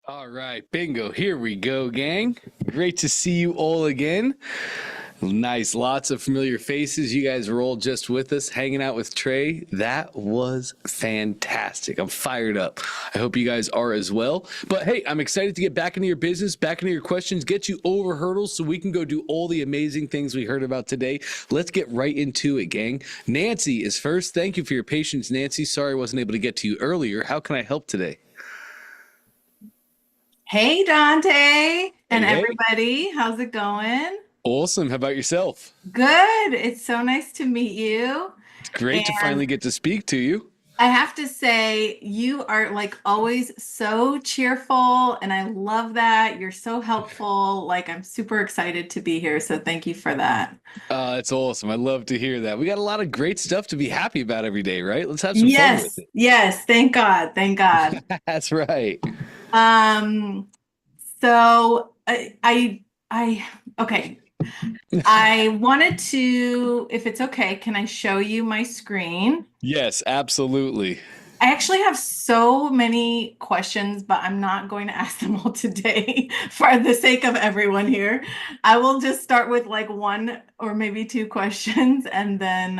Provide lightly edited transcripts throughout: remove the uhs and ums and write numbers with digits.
All right, bingo. Here we go, gang. Great to see you all again. Nice, lots of familiar faces. You guys were all just with us, hanging out with Trey. That was fantastic. I'm fired up. I hope you guys are as well. But hey, I'm excited to get back into your business, back into your questions, get you over hurdles so we can go do all the amazing things we heard about today. Let's get right into it, gang. Nancy is first. Thank you for your patience, Nancy. Sorry I wasn't able to get to you earlier. How can I help today? Hey Dante and Hey, hey. everybody, how's it going? Awesome. How about yourself? Good. It's so nice to meet you. It's great to And finally get to speak to you. I have to say, you are like always so cheerful, and I love that. You're so helpful. Like, I'm super excited to be here. So, thank you for that. It's awesome. I love to hear that. We got a lot of great stuff to be happy about every day, right? Let's have some fun with Yes, it. yes. Thank God. Thank God. That's right. Um, so okay. I wanted to, if it's okay, can I show you my screen? Yes, absolutely. I actually have so many questions, but I'm not going to ask them all today for the sake of everyone here. I will just start with like one or maybe two questions and then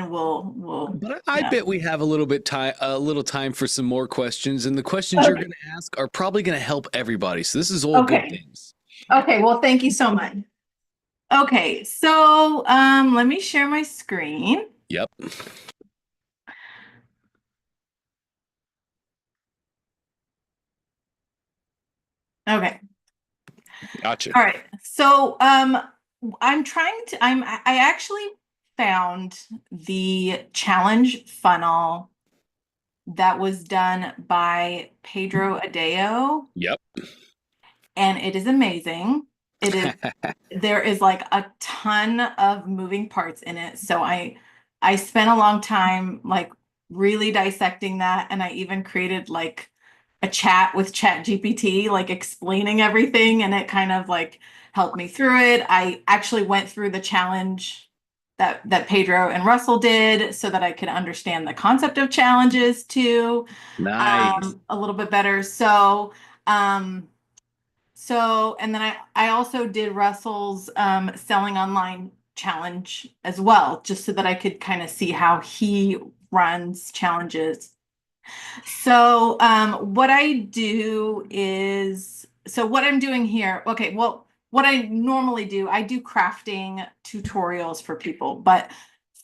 we'll But I yeah. bet we have a little time for some more questions, and the questions you're Okay. going to ask are probably going to help everybody. So this is all good Okay. things. Okay, well, thank you so much. Okay, so let me share my screen. Yep. Okay. Gotcha. All right. So I actually found the challenge funnel that was done by Pedro Adeo, Yep. and it is amazing. It is there is like a ton of moving parts in it. So I spent a long time like really dissecting that, and I even created like a chat with Chat GPT, like explaining everything, and it kind of like helped me through it. I actually went through the challenge that Pedro and Russell did so that I could understand the concept of challenges too, Nice. a little bit better. Um, and then I also did Russell's selling online challenge as well, just so that I could kind of see how he runs challenges. What I do is, so what I'm doing here, okay, well, what I normally do, I do crafting tutorials for people, but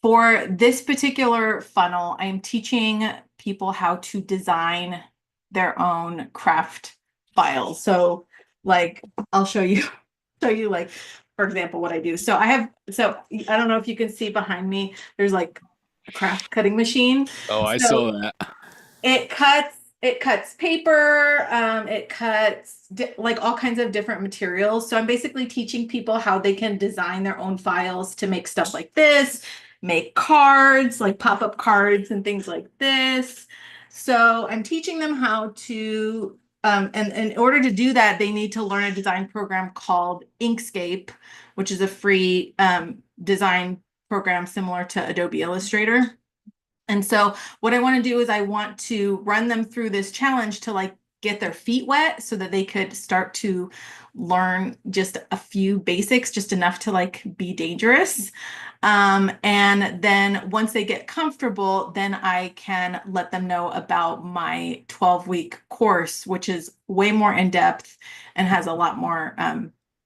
for this particular funnel, I am teaching people how to design their own craft files. So, like, I'll show you, show you, like, for example, what I do. So I don't know if you can see behind me, there's like a craft cutting machine. Oh, I So saw that. it cuts paper, it cuts like all kinds of different materials. So I'm basically teaching people how they can design their own files to make stuff like this, make cards, like pop-up cards and things like this. So I'm teaching them how to and in order to do that, they need to learn a design program called Inkscape, which is a free design program similar to Adobe Illustrator. And so what I want to do is I want to run them through this challenge to like get their feet wet so that they could start to learn just a few basics, just enough to like be dangerous. And then once they get comfortable, then I can let them know about my 12-week course, which is way more in depth and has a lot more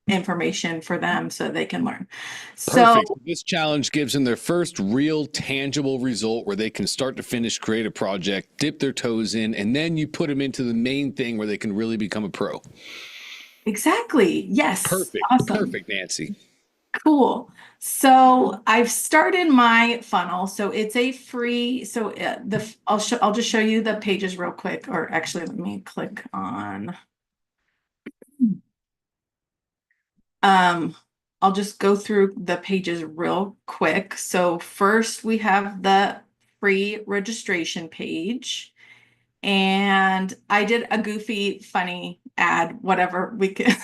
information for them so they can learn. So Perfect. This challenge gives them their first real tangible result where they can start to finish, create a project, dip their toes in, and then you put them into the main thing where they can really become a pro. exactly. Yes. Perfect. Awesome. Perfect, Nancy. Cool. So I've started my funnel. So it's a free, so I'll just show you the pages real quick, or actually let me click on um I'll just go through the pages real quick. So first we have the free registration page. And I did a goofy, funny ad, whatever we could,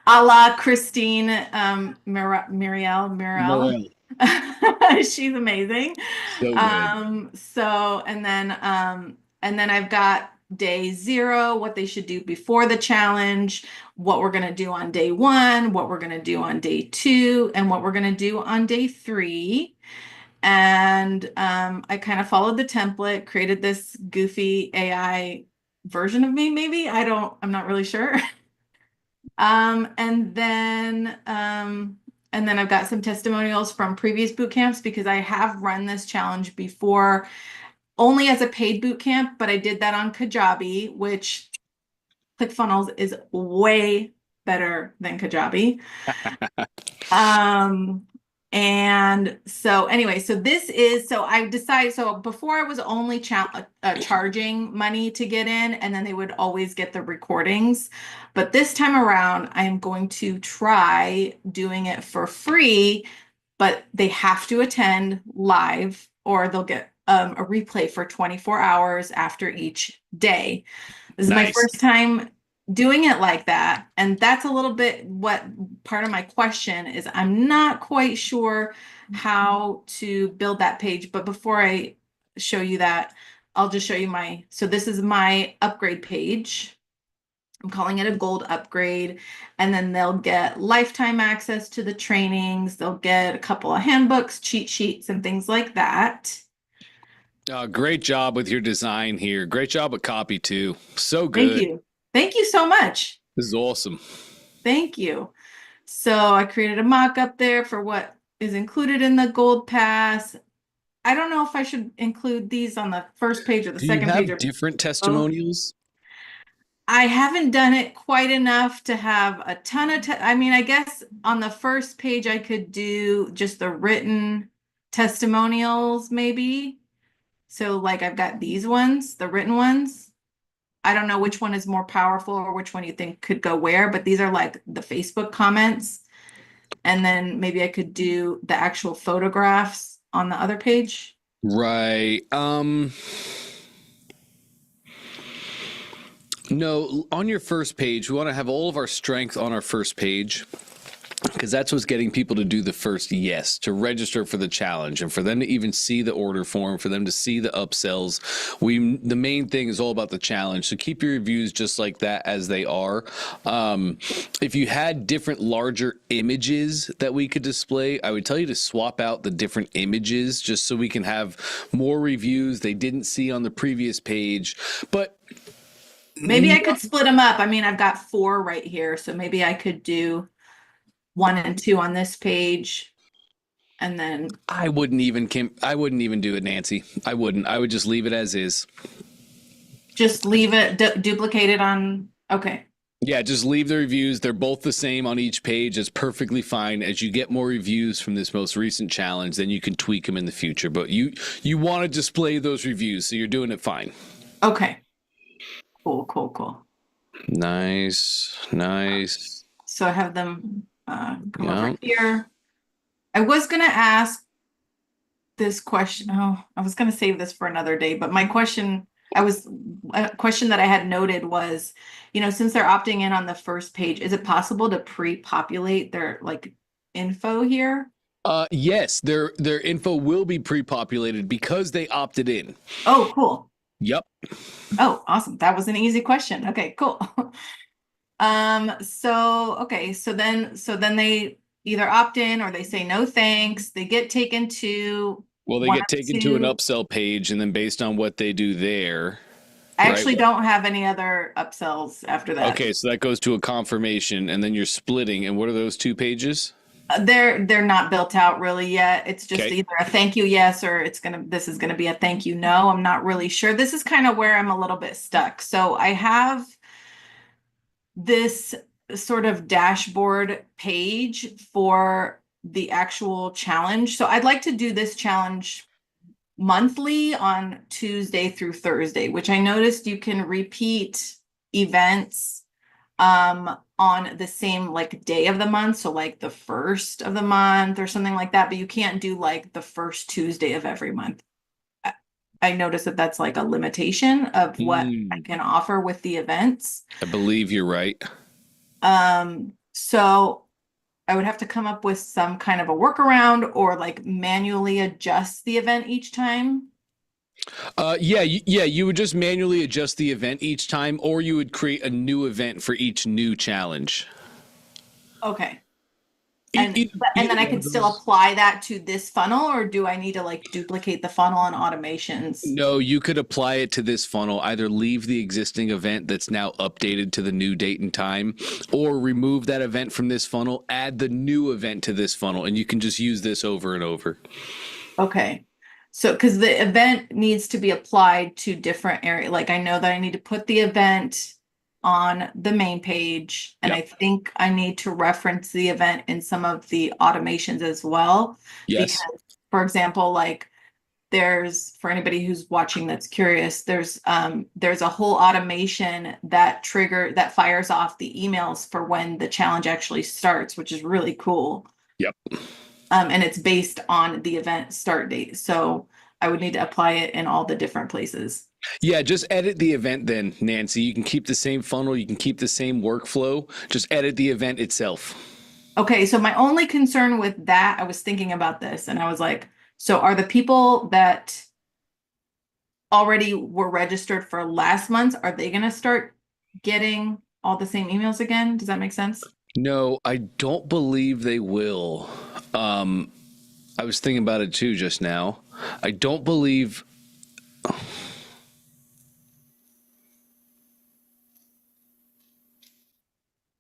a la Christine Muriel. Morel. She's amazing. So good. And then I've got day 0, what they should do before the challenge, what we're going to do on day 1, what we're going to do on day 2, and what we're going to do on day 3. And I kind of followed the template, created this goofy AI version of me, maybe. I'm not really sure. And then I've got some testimonials from previous boot camps because I have run this challenge before, only as a paid boot camp, but I did that on Kajabi, which ClickFunnels is way better than Kajabi. And so anyway, so I decided, so before I was only charging money to get in, and then they would always get the recordings. But this time around, I am going to try doing it for free, but they have to attend live or they'll get a replay for 24 hours after each day. This is my Nice. first time doing it like that. And that's a little bit what part of my question is. I'm not quite sure how to build that page. But before I show you that, I'll just show you so this is my upgrade page. I'm calling it a gold upgrade. And then they'll get lifetime access to the trainings. They'll get a couple of handbooks, cheat sheets, and things like that. Great job with your design here. Great job with copy too. So Thank good. you. Thank you so much. This is awesome. Thank you. So I created a mock-up there for what is included in the gold pass. I don't know if I should include these on the first page or the Do you second page. have different testimonials? I haven't done it quite enough to have a ton of, I mean, I guess on the first page I could do just the written testimonials maybe. So like I've got these ones, the written ones. I don't know which one is more powerful or which one you think could go where, but these are like the Facebook comments. And then maybe I could do the actual photographs on the other page. Right. No, on your first page, we want to have all of our strength on our first page, because that's what's getting people to do the first yes, to register for the challenge, and for them to even see the order form, for them to see the upsells. The main thing is all about the challenge. So keep your reviews just like that as they are. If you had different larger images that we could display, I would tell you to swap out the different images just so we can have more reviews they didn't see on the previous page. But maybe I could split them up. I mean, I've got 4 right here, so maybe I could do 1 and 2 on this page, and then I wouldn't even do it, Nancy. I wouldn't. I would just leave it as is. just leave it duplicated on. Okay. Yeah, just leave the reviews. They're both the same on each page. It's perfectly fine. As you get more reviews from this most recent challenge, then you can tweak them in the future. But you want to display those reviews, so you're doing it fine. Okay. Cool. Nice. So I have them come over here. I was going to ask this question. Oh, I was going to save this for another day, but a question that I had noted was, since they're opting in on the first page, is it possible to pre-populate their like info here? Yes, their info will be pre-populated because they opted in. Oh, cool. Yep. Oh, awesome. That was an easy question. Okay, cool. So then they either opt in or they say no thanks. They get taken to They get taken to an upsell page, and then based on what they do there. I actually don't have any other upsells after that. Okay, so that goes to a confirmation, and then you're splitting. And what are those 2 pages? They're not built out really yet. It's just either a thank you yes or this is gonna be a thank you no. I'm not really sure. This is kind of where I'm a little bit stuck. So I have this sort of dashboard page for the actual challenge. So I'd like to do this challenge monthly on Tuesday through Thursday, which I noticed you can repeat events on the same like day of the month. So like the first of the month or something like that, but you can't do like the first Tuesday of every month. I noticed that that's like a limitation of what I can offer with the events. I believe you're right. So I would have to come up with some kind of a workaround or like manually adjust the event each time. Yeah, you would just manually adjust the event each time, or you would create a new event for each new challenge. Okay. E- either, And either then I one can of still those. apply that to this funnel, or do I need to like duplicate the funnel and automations? No, you could apply it to this funnel. Either leave the existing event that's now updated to the new date and time, or remove that event from this funnel, add the new event to this funnel, and you can just use this over and over. Okay. So, because the event needs to be applied to different area. Like I know that I need to put the event on the main page, and I Yep. think I need to reference the event in some of the automations as well. Yes. Because, for example, like there's for anybody who's watching that's curious, there's a whole automation that fires off the emails for when the challenge actually starts, which is really cool. Yep. And it's based on the event start date. So I would need to apply it in all the different places. Yeah, just edit the event then, Nancy. You can keep the same funnel, you can keep the same workflow, just edit the event itself. Okay, so my only concern with that, I was thinking about this and I was like, so are the people that already were registered for last month, are they going to start getting all the same emails again? Does that make sense? No, I don't believe they will. I was thinking about it too just now. I don't believe.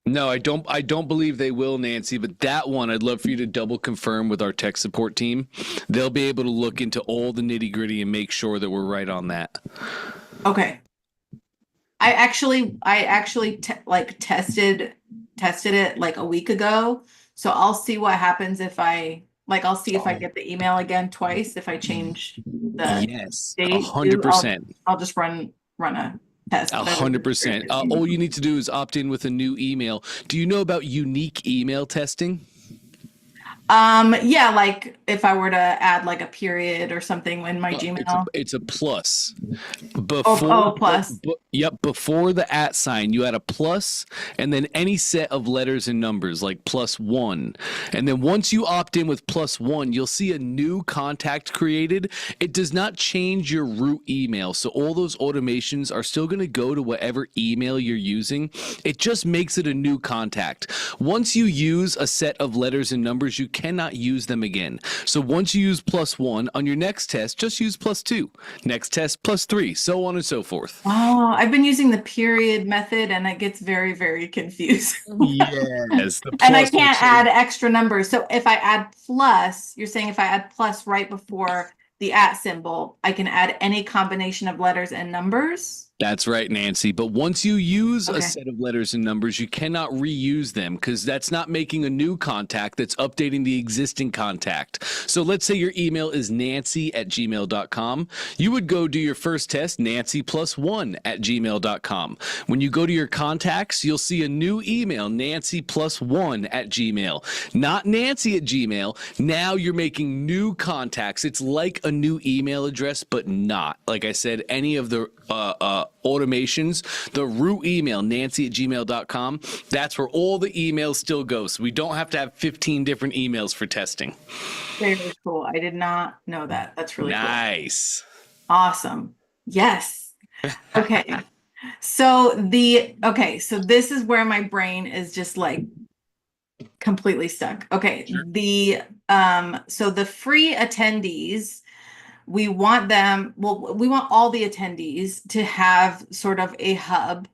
No, I don't. I don't believe they will, Nancy. But that one, I'd love for you to double confirm with our tech support team. They'll be able to look into all the nitty gritty and make sure that we're right on that. Okay. I actually tested it like a week ago. So I'll see what happens if I'll see if I Oh, get the email again twice if I change the yes, a date hundred too. percent, I'll just run a test, a but I was hundred just percent. curious. All you need to do is opt in with a new email. Do you know about unique email testing? Yeah, like if I were to add like a period or something in my It's a Gmail. it's a plus. Oh, Before oh, plus. yep, before the at sign you add a plus, and then any set of letters and numbers like +1, and then once you opt in with +1 you'll see a new contact created. It does not change your root email, so all those automations are still going to go to whatever email you're using. It just makes it a new contact. Once you use a set of letters and numbers, you cannot use them again. So once you use +1 on your next test, just use +2. Next test +3, so on and so forth. Oh, I've been using the period method and it gets very, very confusing. Yes, the And I plus will can't change. add extra numbers. So if I add plus, you're saying if I add plus right before the at symbol, I can add any combination of letters and numbers? That's right, Nancy. But once you use a Okay. set of letters and numbers, you cannot reuse them because that's not making a new contact. That's updating the existing contact. So let's say your email is nancy@gmail.com. You would go do your first test, nancy+1@gmail.com. When you go to your contacts, you'll see a new email, nancy+1@gmail. Not Nancy at Gmail. Now you're making new contacts. It's like a new email address, but not. Like I said, any of the automations, the root email, nancy@gmail.com, that's where all the emails still go. So we don't have to have 15 different emails for testing. Very cool. I did not know that. That's really cool. Nice. Awesome. Yes. Okay. So this is where my brain is just like completely stuck. Okay. So the free attendees, we want we want all the attendees to have sort of a hub.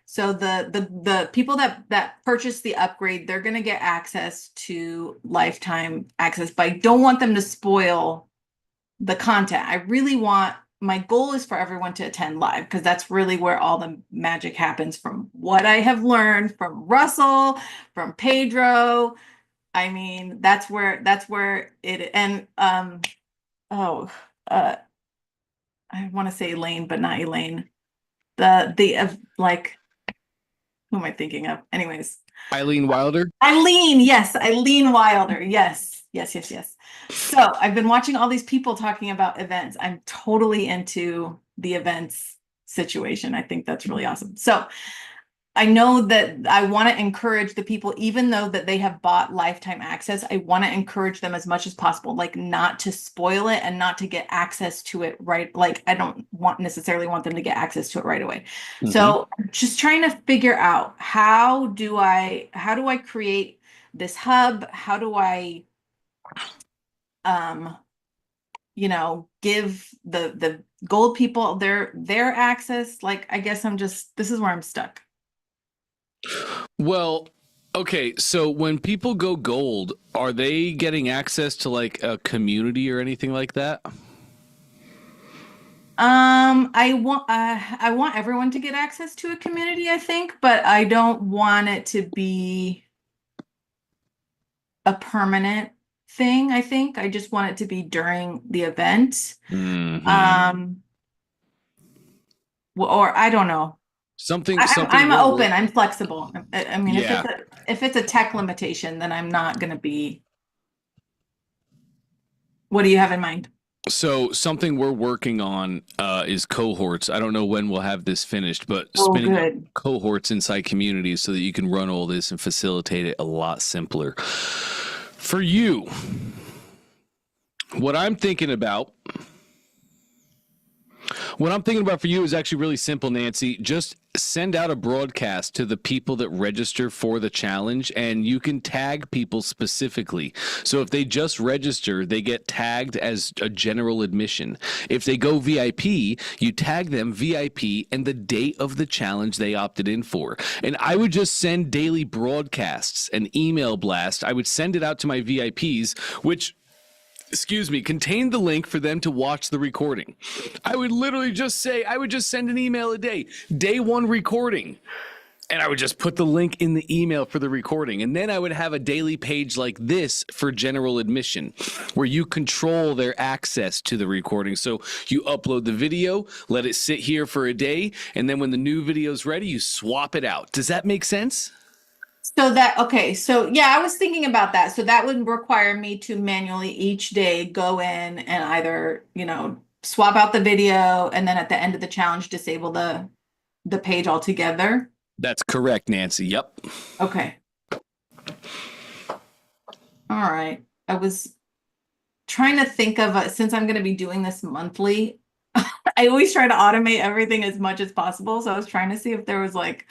So the people that purchase the upgrade, they're going to get access to lifetime access, but I don't want them to spoil the content. I really want my goal is for everyone to attend live because that's really where all the magic happens from what I have learned from Russell, from Pedro. I mean, that's where it and oh I want to say Elaine, but not Elaine. Like who am I thinking of? Anyways, Eileen Wilder. Eileen, yes, Eileen Wilder. Yes, yes, yes, yes. So I've been watching all these people talking about events. I'm totally into the events situation. I think that's really awesome. So I know that I want to encourage the people, even though that they have bought lifetime access, I want to encourage them as much as possible, like not to spoil it and not to get access to it right. Like I don't necessarily want them to get access to it right away. Mhm. So just trying to figure out how do I create this hub? How do I um give the gold people their access? Like I guess this is where I'm stuck. Well, okay, so when people go gold, are they getting access to like a community or anything like that? I want everyone to get access to a community, I think, but I don't want it to be a permanent thing, I think. I just want it to be during the event. Mhm. Um, or I don't know. Something I'm we're open, I'm flexible. I mean, yeah. if it's a tech limitation, then I'm not gonna be. What do you have in mind? So something we're working on is cohorts. I don't know when we'll have this finished, but Oh, spinning up good. cohorts inside communities so that you can run all this and facilitate it a lot simpler. For you, what I'm thinking about What I'm thinking about for you is actually really simple, Nancy. Just send out a broadcast to the people that register for the challenge, and you can tag people specifically. So if they just register, they get tagged as a general admission. If they go VIP, you tag them VIP and the date of the challenge they opted in for. And I would just send daily broadcasts, an email blast. I would send it out to my VIPs, which contained the link for them to watch the recording. I would literally just say, I would just send an email a day one recording. And I would just put the link in the email for the recording. And then I would have a daily page like this for general admission, where you control their access to the recording. So you upload the video, let it sit here for a day, and then when the new video is ready, you swap it out. Does that make sense? Okay, so yeah, I was thinking about that. So that would require me to manually each day go in and either, swap out the video and then at the end of the challenge disable the page altogether. That's correct, Nancy. Yep. Okay. All right. I was trying to think of since I'm going to be doing this monthly, I always try to automate everything as much as possible. So I was trying to see if there was like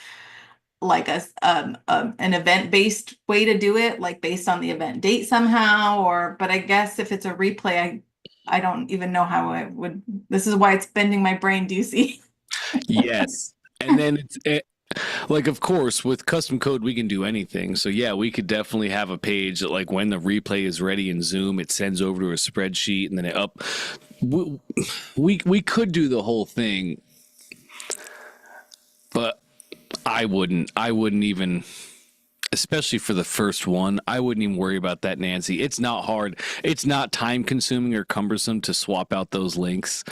an event-based way to do it, like based on the event date somehow, but I guess if it's a replay, I don't even know how I would. This is why it's bending my brain. Do you see? Yes. And then like, of course, with custom code, we can do anything. So yeah, we could definitely have a page that, like, when the replay is ready in Zoom, it sends over to a spreadsheet and then we could do the whole thing, but I wouldn't even, especially for the first one, I wouldn't even worry about that, Nancy. It's not hard. It's not time consuming or cumbersome to swap out those links.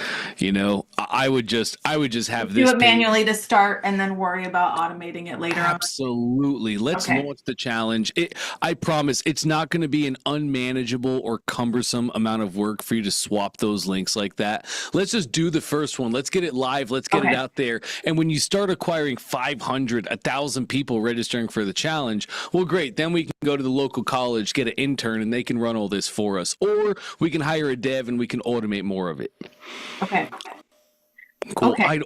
I would just have Do this it page. manually to start and then worry about automating it later on. Absolutely. Let's Okay. launch the challenge. I promise it's not going to be an unmanageable or cumbersome amount of work for you to swap those links like that. Let's just do the first one. Let's get it live. Let's get it Okay. out there. And when you start acquiring 500, 1,000 people registering for the challenge, well, great. Then we can go to the local college, get an intern, and they can run all this for us. Or we can hire a dev and we can automate more of it. Okay. Cool. Okay. I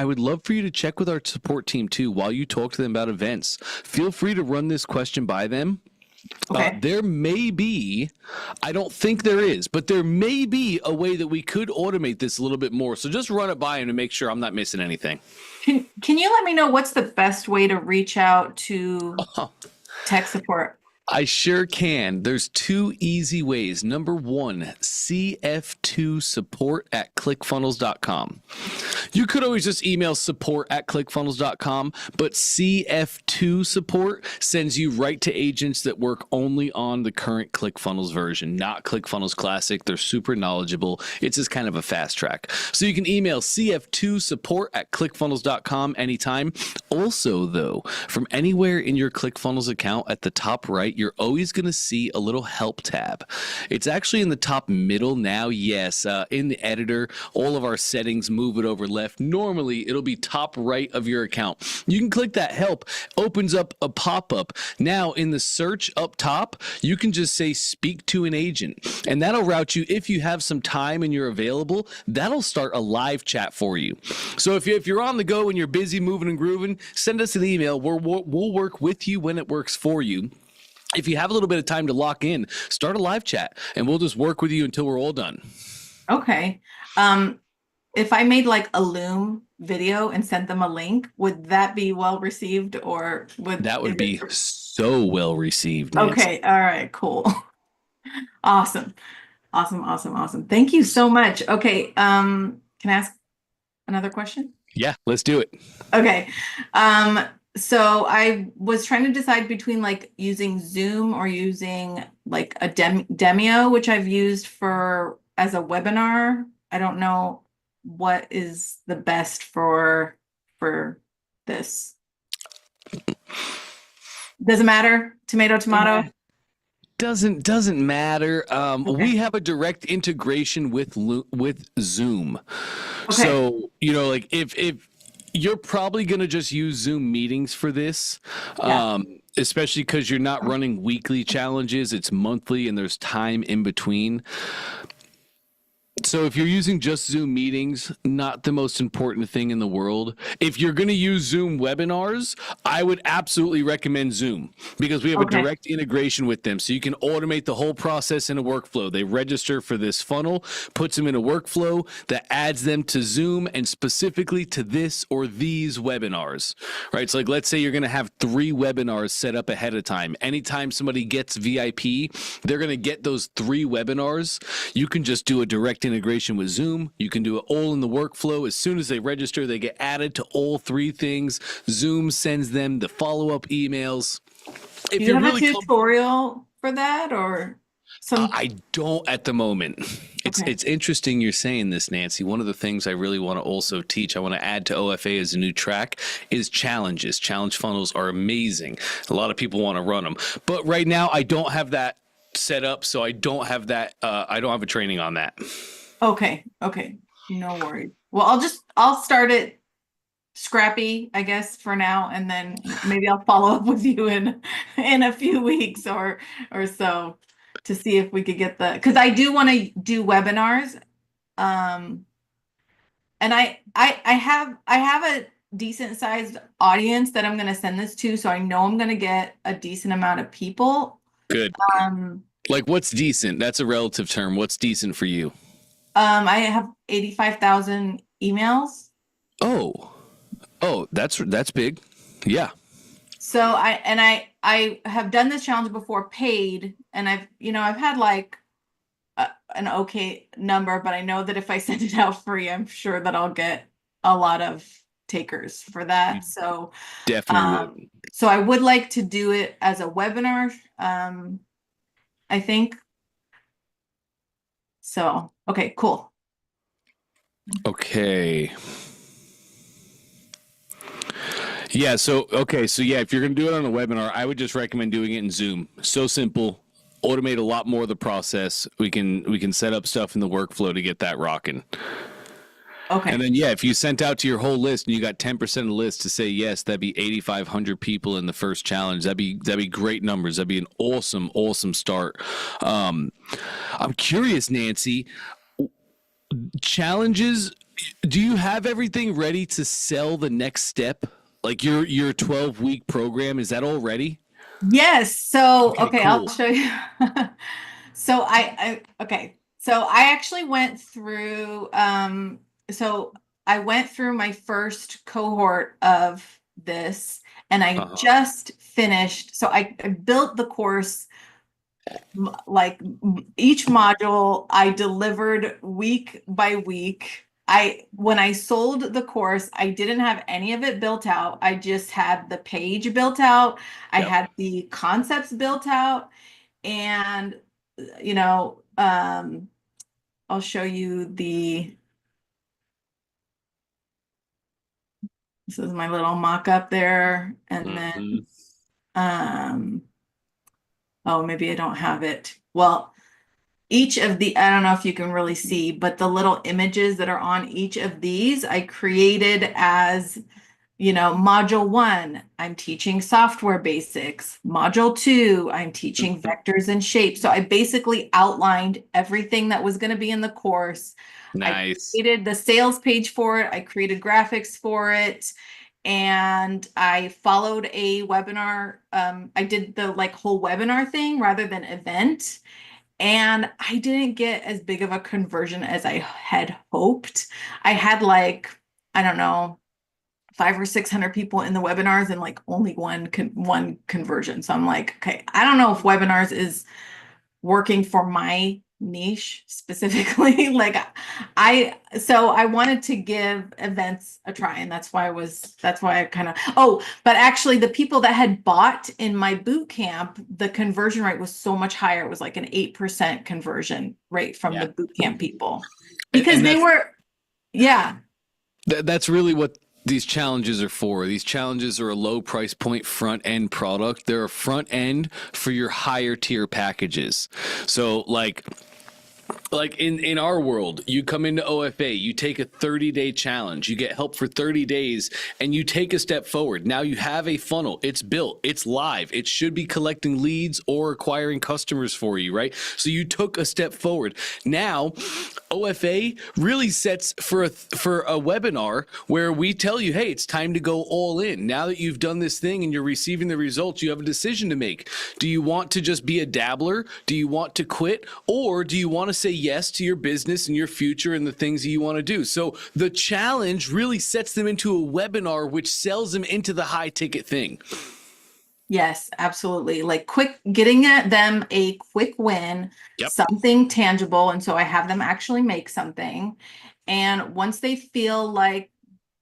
would love for you to check with our support team too while you talk to them about events. Feel free to run this question by them. Okay. There may be, I don't think there is, but there may be a way that we could automate this a little bit more. So just run it by him to make sure I'm not missing anything. Can you let me know what's the best way to reach out to tech support? I sure can. There's two easy ways. Number one, cf2support@clickfunnels.com. You could always just email support@clickfunnels.com, but CF2 support sends you right to agents that work only on the current ClickFunnels version, not ClickFunnels Classic. They're super knowledgeable. It's just kind of a fast track. So you can email cf2support@clickfunnels.com anytime. Also, though, from anywhere in your ClickFunnels account at the top right, you're always going to see a little help tab. It's actually in the top middle now. Yes, in the editor, all of our settings, move it over left. Normally, it'll be top right of your account. You can click that help, opens up a pop-up. Now, in the search up top, you can just say speak to an agent, and that'll route you. If you have some time and you're available, that'll start a live chat for you. So if you're on the go and you're busy moving and grooving, send us an email. We'll work with you when it works for you. If you have a little bit of time to lock in, start a live chat and we'll just work with you until we're all done. Okay. Um, if I made like a Loom video and sent them a link, would that be well received, or That would be so well received, Nancy. Okay, all right, cool. Awesome. Awesome, awesome, awesome. Thank you so much. Okay, can I ask another question? Yeah, let's do it. Okay. So I was trying to decide between like using Zoom or using like a Demio, which I've used for as a webinar. I don't know what is the best for this. Doesn't matter. Tomato, tomato. Doesn't matter. Okay. We have a direct integration with Zoom. Okay. So, like if you're probably going to just use Zoom meetings for this, Yeah. especially because you're not running weekly challenges. It's monthly and there's time in between. So if you're using just Zoom meetings, not the most important thing in the world. If you're going to use Zoom webinars, I would absolutely recommend Zoom because we have a direct integration with them. So you can automate the whole process in a workflow. They register for this funnel, puts them in a workflow that adds them to Zoom and specifically to this or these webinars, right? So like, let's say you're going to have 3 webinars set up ahead of time. Anytime somebody gets VIP, they're going to get those 3 webinars. You can just do a direct integration with Zoom. You can do it all in the workflow. As soon as they register, they get added to all 3 things. Zoom sends them the follow-up emails. If you have really a tutorial for that or some? I don't at the moment. It's interesting you're saying this, Nancy. One of the things I really want to also teach, I want to add to OFA as a new track, is challenges. Challenge funnels are amazing. A lot of people want to run them. But right now, I don't have that set up, so I don't have that. I don't have a training on that. Okay. No worries. Well, I'll start it scrappy, I guess, for now, and then maybe I'll follow up with you in a few weeks or so to see if we could get because I do want to do webinars. And I have a decent sized audience that I'm going to send this to, so I know I'm going to get a decent amount of people. Good. Like what's decent? That's a relative term. What's decent for you? I have 85,000 emails. Oh, that's big. Yeah. So I have done this challenge before paid, and I've had like an okay number, but I know that if I send it out free, I'm sure that I'll get a lot of takers for that. So definitely. So I would like to do it as a webinar. I think. So, okay, cool. Okay. Yeah, so yeah, if you're going to do it on a webinar, I would just recommend doing it in Zoom. So simple. Automate a lot more of the process. We can set up stuff in the workflow to get that rocking. Okay. And then yeah, if you sent out to your whole list and you got 10% of the list to say yes, that'd be 8,500 people in the first challenge. That'd be great numbers. That'd be an awesome start. I'm curious, Nancy, challenges, do you have everything ready to sell the next step? Like your 12-week program, is that all ready? Yes. So, okay, cool. I'll show you. So So I actually went through, so I went through my first cohort of this, and I just finished. So I built the course, like each module I delivered week by week. When I sold the course, I didn't have any of it built out. I just had the page built out. I had the concepts built out, and I'll show you this is my little mock-up there, and then Oh, maybe I don't have it. Well, each of the, I don't know if you can really see, but the little images that are on each of these, I created as, module one, I'm teaching software basics. Module two, I'm teaching vectors and shapes. So I basically outlined everything that was going to be in the course. I Nice. created the sales page for it. I created graphics for it. And I followed a webinar. I did the like whole webinar thing rather than event. And I didn't get as big of a conversion as I had hoped. I had like, I don't know, 500 or 600 people in the webinars and like only one conversion. So I'm like, okay, I don't know if webinars is working for my niche specifically. So I wanted to give events a try, and that's why I kind of, but actually the people that had bought in my boot camp, the conversion rate was so much higher. It was like an 8% conversion rate from Yeah. the boot camp people because And they that's were, yeah. that's really what these challenges are for. These challenges are a low price point front end product. They're a front end for your higher tier packages. So like in our world, you come into OFA, you take a 30-day challenge, you get help for 30 days, and you take a step forward. Now you have a funnel, it's built, it's live, it should be collecting leads or acquiring customers for you, right? So you took a step forward. Now OFA really sets for a webinar where we tell you, hey, it's time to go all in. Now that you've done this thing and you're receiving the results, you have a decision to make. Do you want to just be a dabbler? Do you want to quit? Or do you want to say yes to your business and your future and the things that you want to do? So the challenge really sets them into a webinar, which sells them into the high ticket thing. Yes, absolutely. Like getting at them a quick win, Yep. something tangible. And so I have them actually make something. And once they feel like,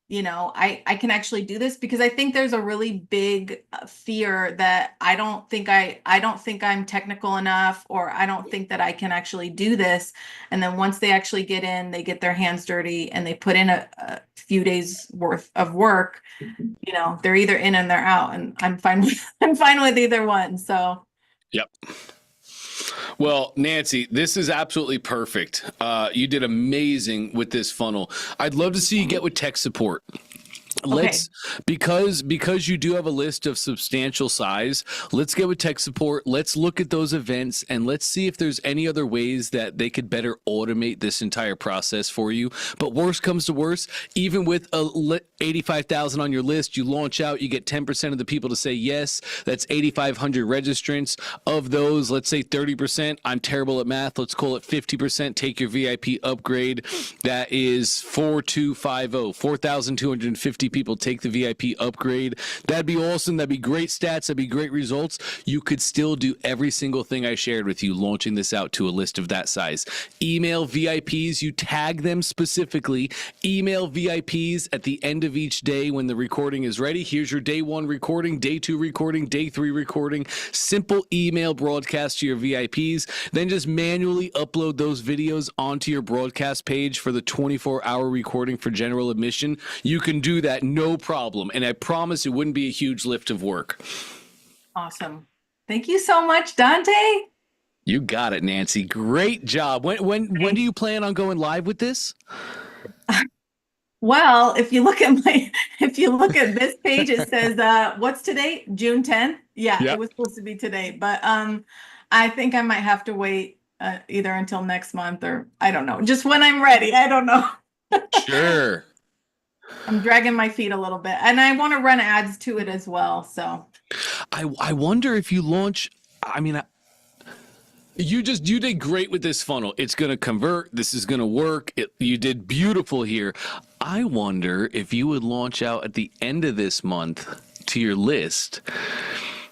I can actually do this, because I think there's a really big fear that I don't think I'm technical enough, or I don't think that I can actually do this. And then once they actually get in, they get their hands dirty and they put in a few days worth of work, they're either in and they're out, and I'm fine with, I'm fine with either one. So Yep. Well, Nancy, this is absolutely perfect. You did amazing with this funnel. I'd love to see you get with tech support. Let's because you do have a list of substantial size, let's get with tech support. Let's look at those events and let's see if there's any other ways that they could better automate this entire process for you. But worst comes to worst, even with 85,000 on your list, you launch out, you get 10% of the people to say yes. That's 8,500 registrants. Of those, let's say 30%. I'm terrible at math. Let's call it 50%. Take your VIP upgrade. That is 4,250, 4,250 people take the VIP upgrade. That'd be awesome. That'd be great stats. That'd be great results. You could still do every single thing I shared with you, launching this out to a list of that size. Email VIPs. You tag them specifically. Email VIPs at the end of each day when the recording is ready. Here's your day one recording, day two recording, day three recording. Simple email broadcast to your VIPs. Then just manually upload those videos onto your broadcast page for the 24-hour recording for general admission. You can do that no problem. And I promise it wouldn't be a huge lift of work. awesome. Thank you so much, Dante. You got it, Nancy. Great job. When do you plan on going live with this? Well, if you look at this page, it says, what's today? June 10th? Yeah, Yep. it was supposed to be today, but I think I might have to wait either until next month, or I don't know, just when I'm ready. I don't know. Sure. I'm dragging my feet a little bit, and I want to run ads to it as well. So I wonder if you launch, I mean, you did great with this funnel. It's going to convert. This is going to work. You did beautiful here. I wonder if you would launch out at the end of this month to your list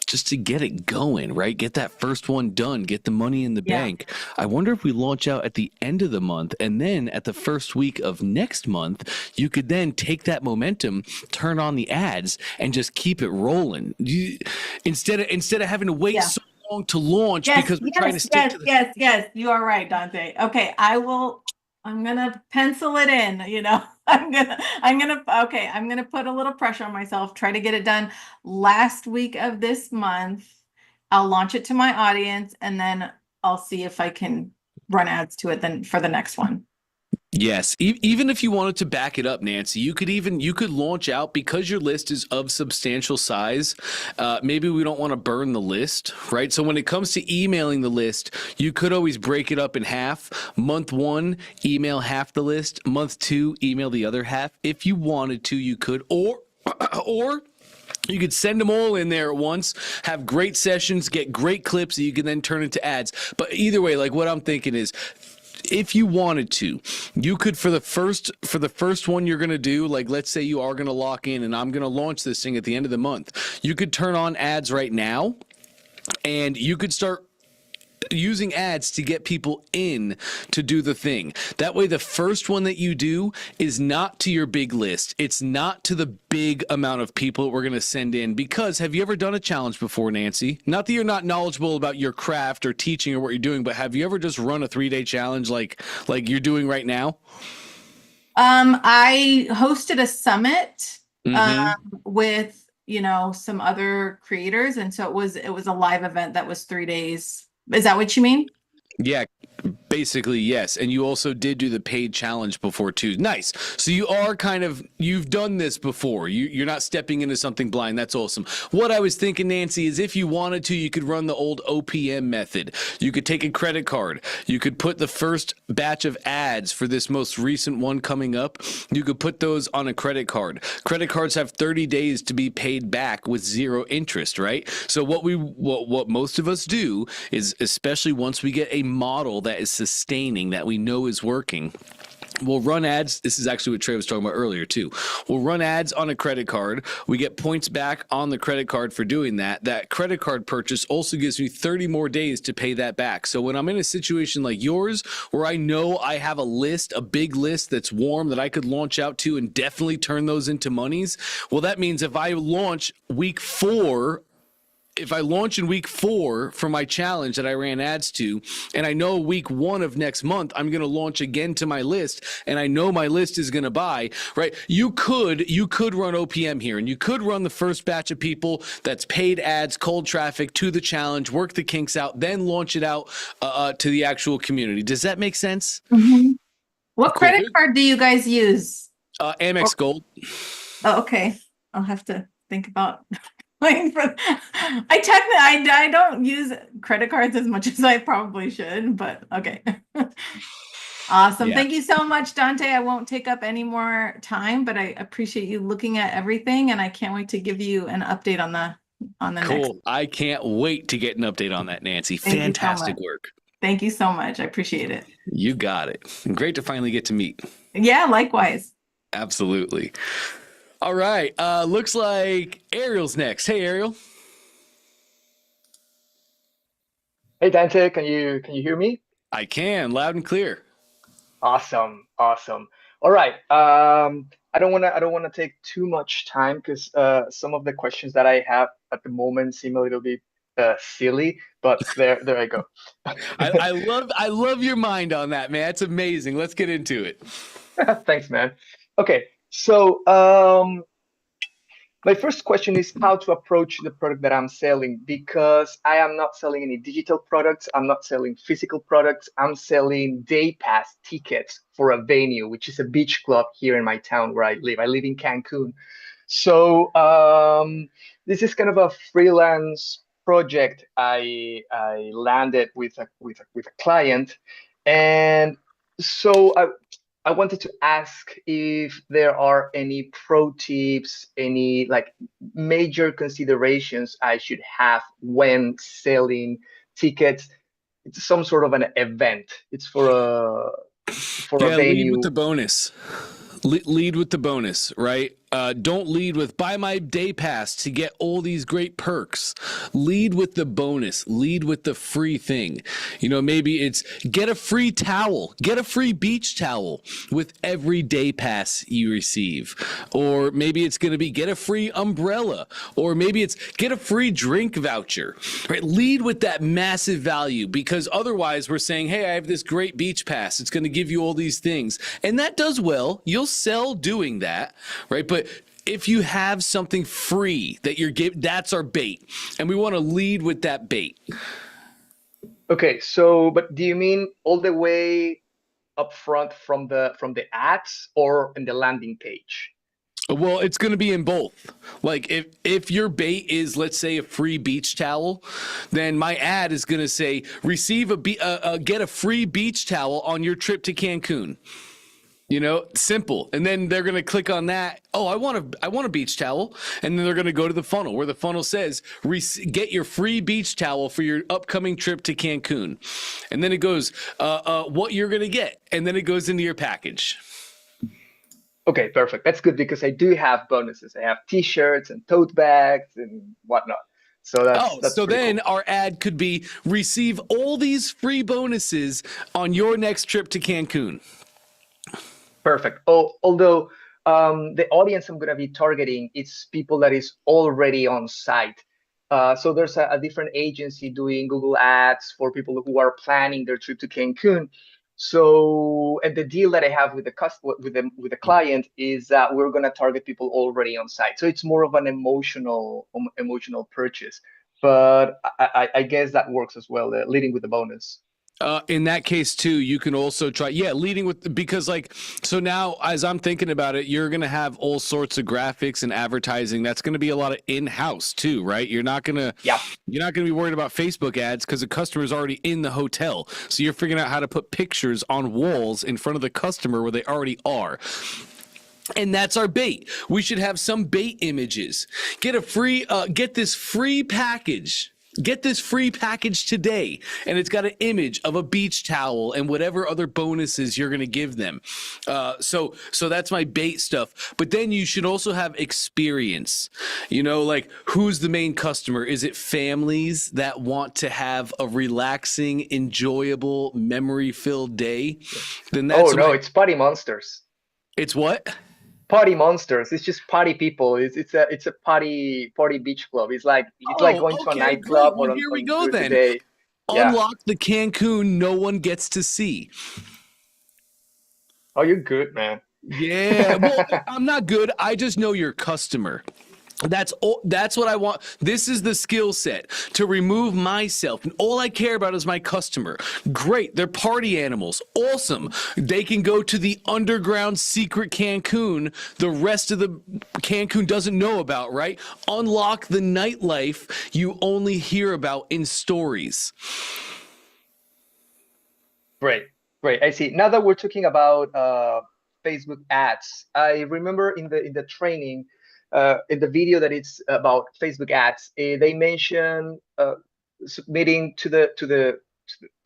just to get it going, right? Get that first one done, get the money in the bank. I wonder if we launch out at the end of the month, and then at the first week of next month, you could then take that momentum, turn on the ads, and just keep it rolling. Instead of having to wait so long to launch because we're trying to stick to the... Yes, you are right, Dante. Okay, I'm gonna pencil it in, I'm gonna put a little pressure on myself, try to get it done last week of this month. I'll launch it to my audience, and then I'll see if I can run ads to it then for the next one. Yes, even if you wanted to back it up, Nancy, you could launch out because your list is of substantial size. Maybe we don't want to burn the list, right? So when it comes to emailing the list, you could always break it up in half. Month 1, email half the list. Month 2, email the other half. If you wanted to, you could, or you could send them all in there at once, have great sessions, get great clips that you can then turn into ads. But either way, like what I'm thinking is, if you wanted to, you could for the first one you're going to do, like let's say you are going to lock in and I'm going to launch this thing at the end of the month. You could turn on ads right now and you could start using ads to get people in to do the thing. That way the first one that you do is not to your big list. It's not to the big amount of people we're going to send in, because have you ever done a challenge before, Nancy? Not that you're not knowledgeable about your craft or teaching or what you're doing, but have you ever just run a 3-day challenge like you're doing right now? I hosted a summit with, some other creators, and so it was a live event that was 3 days. Is that what you mean? Yeah, basically, yes. And you also did do the paid challenge before too. Nice. So you are you've done this before. You're not stepping into something blind. That's awesome. What I was thinking, Nancy, is if you wanted to, you could run the old OPM method. You could take a credit card. You could put the first batch of ads for this most recent one coming up. You could put those on a credit card. Credit cards have 30 days to be paid back with 0 interest, right? So what most of us do is, especially once we get a model that is sustaining, that we know is working, we'll run ads. This is actually what Trey was talking about earlier too. We'll run ads on a credit card. We get points back on the credit card for doing that. That credit card purchase also gives me 30 more days to pay that back. So when I'm in a situation like yours, where I know I have a big list that's warm that I could launch out to and definitely turn those into monies, well, that means if I launch in week 4 for my challenge that I ran ads to, and I know week 1 of next month, I'm going to launch again to my list, and I know my list is going to buy, right? You could run OPM here, and you could run the first batch of people that's paid ads, cold traffic to the challenge, work the kinks out, then launch it out to the actual community. Does that make sense? Mm-hmm. What Cool. credit card do you guys use? Amex Gold. Oh, okay. I'll have to think about I don't use credit cards as much as I probably should, but okay. Awesome. Yeah. Thank you so much, Dante. I won't take up any more time, but I appreciate you looking at everything, and I can't wait to give you an update on the Cool. next. I can't wait to get an update on that, Nancy. Thank you so Fantastic much. work. Thank you so much. I appreciate it. You got it. Great to finally get to meet. Yeah, likewise. Absolutely. All right. Looks like Ariel's next. Hey, Ariel. Hey Dante, can you hear me? I can, loud and clear. Awesome. All right. I don't wanna take too much time because some of the questions that I have at the moment seem a little bit silly, but there I go. I love your mind on that, man. It's amazing. Let's get into it. Thanks, man. Okay, so my first question is how to approach the product that I'm selling, because I am not selling any digital products. I'm not selling physical products. I'm selling day pass tickets for a venue, which is a beach club here in my town where I live. I live in Cancun. So this is kind of a freelance project I landed with a client, and so I wanted to ask if there are any pro tips, any like major considerations I should have when selling tickets. It's some sort of an event. It's for a venue. Lead with the bonus. Lead with the bonus, right? Don't lead with buy my day pass to get all these great perks. Lead with the bonus. Lead with the free thing. Maybe it's get a free towel, get a free beach towel with every day pass you receive. Or maybe it's going to be get a free umbrella, or maybe it's get a free drink voucher, right? Lead with that massive value, because otherwise we're saying, hey, I have this great beach pass. It's going to give you all these things. And that does well. You'll sell doing that, right? But if you have something free that you're giving, that's our bait. And we want to lead with that bait. Okay, so but do you mean all the way up front from the ads or in the landing page? Well, it's going to be in both. Like if your bait is, let's say, a free beach towel, then my ad is going to say receive get a free beach towel on your trip to Cancun. You know, simple. And then they're going to click on that. Oh, I want a beach towel. And then they're going to go to the funnel where the funnel says, get your free beach towel for your upcoming trip to Cancun. And then it goes, what you're going to get. And then it goes into your package. Okay, perfect. That's good because I do have bonuses. I have t-shirts and tote bags and whatnot. So that's so then cool. our ad could be receive all these free bonuses on your next trip to Cancun. Perfect. Oh, although the audience I'm going to be targeting is people that is already on site. So there's a different agency doing Google Ads for people who are planning their trip to Cancun. So, and the deal that I have with the client is that we're going to target people already on site. So it's more of an emotional purchase. But I guess that works as well, leading with the bonus. In that case too, you can also try, leading with, because like, so now as I'm thinking about it, you're going to have all sorts of graphics and advertising. That's going to be a lot of in-house too, right? You're not going to be worried about Facebook ads because the customer is already in the hotel. So you're figuring out how to put pictures on walls in front of the customer where they already are. And that's our bait. We should have some bait images. Get this free package. Get this free package today, and it's got an image of a beach towel and whatever other bonuses you're going to give them. So that's my bait stuff. But then you should also have experience. You know, like who's the main customer? Is it families that want to have a relaxing, enjoyable, memory-filled day? Then that's it's party monsters. It's what? Party monsters. It's just party people. It's a party beach club. It's like going to a nightclub. Well, or here we on go then. Today. Unlock the Cancun no one gets to see. Oh, you're good, man. Yeah. Well, I'm not good. I just know your customer. That's what I want. This is the skill set to remove myself. And all I care about is my customer. Great. They're party animals. Awesome. They can go to the underground secret Cancun the rest of the Cancun doesn't know about, right? Unlock the nightlife you only hear about in stories. Great. I see. Now that we're talking about Facebook ads, I remember in the training, in the video that it's about Facebook ads, they mention submitting to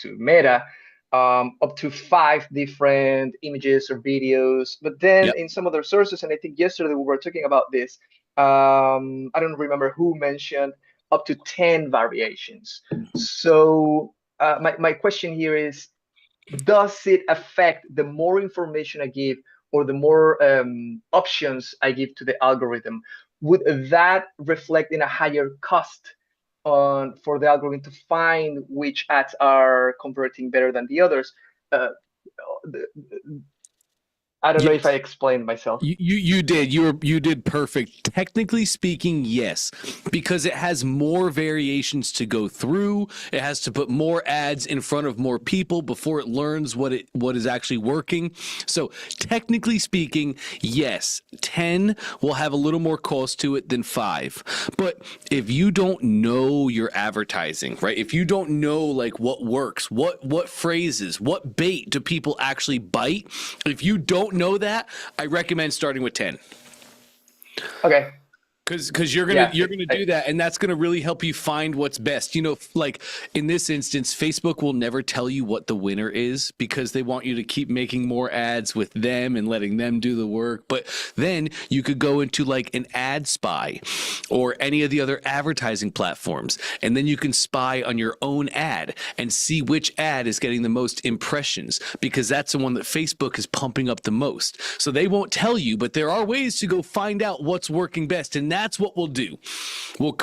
Meta up to 5 different images or videos. But then in some other sources, and I think yesterday we were talking about this, I don't remember who mentioned up to 10 variations. So my question here is, does it affect the more information I give or the more options I give to the algorithm? Would that reflect in a higher cost for the algorithm to find which ads are converting better than the others? I don't know if I explained myself. You did. You did perfect. Technically speaking, yes, because it has more variations to go through. It has to put more ads in front of more people before it learns what is actually working. So technically speaking, yes, 10 will have a little more cost to it than 5. But if you don't know your advertising, right? If you don't know like what works, what phrases, what bait do people actually bite? If you don't know that, I recommend starting with 10. Okay. Because you're gonna do that, and that's gonna really help you find what's best. You know, like in this instance, Facebook will never tell you what the winner is because they want you to keep making more ads with them and letting them do the work. But then you could go into like an ad spy or any of the other advertising platforms, and then you can spy on your own ad and see which ad is getting the most impressions because that's the one that Facebook is pumping up the most. So they won't tell you, but there are ways to go find out what's working best, and that's what we'll do. We'll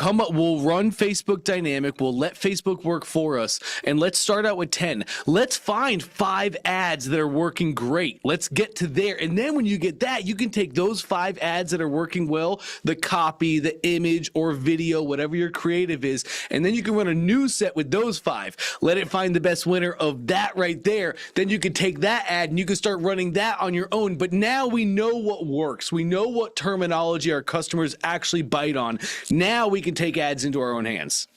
run Facebook Dynamic. We'll let Facebook work for us. And let's start out with 10. Let's find 5 ads that are working great. Let's get to there. And then when you get that, you can take those 5 ads that are working well, the copy, the image or video, whatever your creative is. And then you can run a new set with those 5. Let it find the best winner of that right there. Then you can take that ad and you can start running that on your own. But now we know what works. We know what terminology our customers actually bite on. Now we can take ads into our own hands.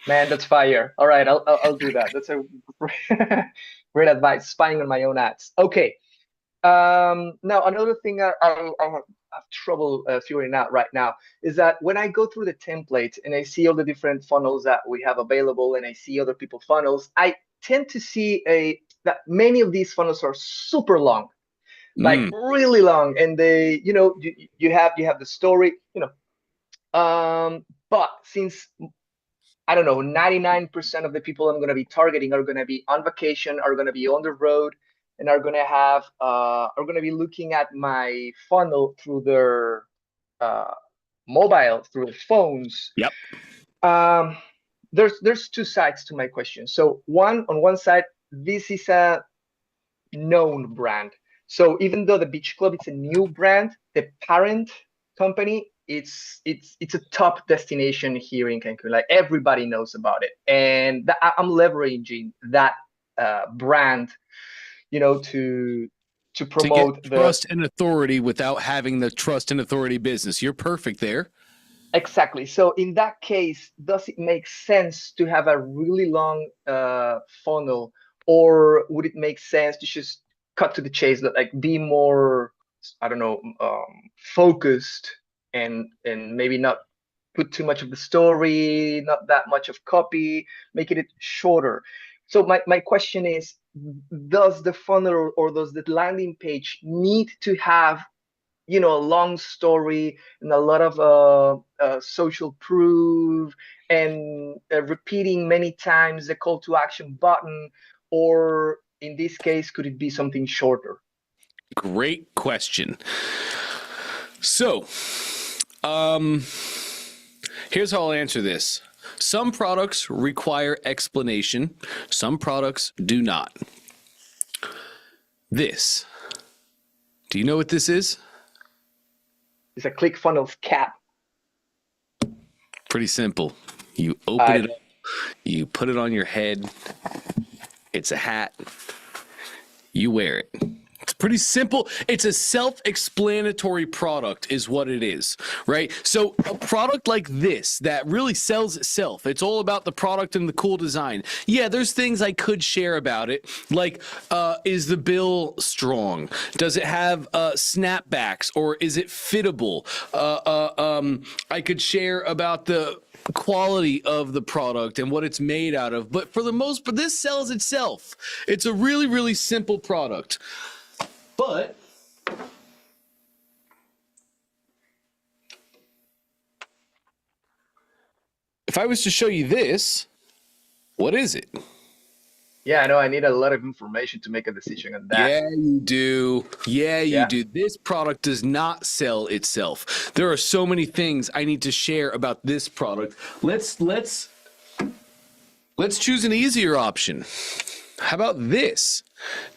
Man, that's fire. All right, I'll do that. That's a great advice. Spying on my own ads. Okay. Now another thing I have trouble figuring out right now is that when I go through the template and I see all the different funnels that we have available and I see other people's funnels, I tend to see that many of these funnels are super long, like really long, and they, you have the story, but since I don't know, 99% of the people I'm going to be targeting are going to be on vacation, are going to be on the road, and are going to be looking at my funnel through their mobile, through their phones. Yep. There's 2 sides to my question. So on one side, this is a known brand. So even though the Beach Club is a new brand, the parent company, it's a top destination here in Cancun. Like everybody knows about it, and I'm leveraging that brand, to promote to get trust and authority without having the trust and authority business. You're perfect there. Exactly. So in that case, does it make sense to have a really long funnel, or would it make sense to just cut to the chase, like be more, I don't know, focused and maybe not put too much of the story, not that much of copy, making it shorter? So my question is, does the funnel or does the landing page need to have, a long story and a lot of social proof and repeating many times the call to action button, or in this case, could it be something shorter? Great question. So, here's how I'll answer this. Some products require explanation. Some products do not. This. Do you know what this is? It's a ClickFunnels cap. Pretty simple. You open it up, you put it on your head. It's a hat. You wear it. It's pretty simple. It's a self-explanatory product is what it is, right? So a product like this that really sells itself, it's all about the product and the cool design. Yeah, there's things I could share about it, like is the bill strong? Does it have snapbacks, or is it fittable? I could share about the quality of the product and what it's made out of, but for this sells itself. It's a really, really simple product. But if I was to show you this, what is it? Yeah, I know. I need a lot of information to make a decision on that. Yeah, you do. Yeah, you do. This product does not sell itself. There are so many things I need to share about this product. Let's choose an easier option. How about this?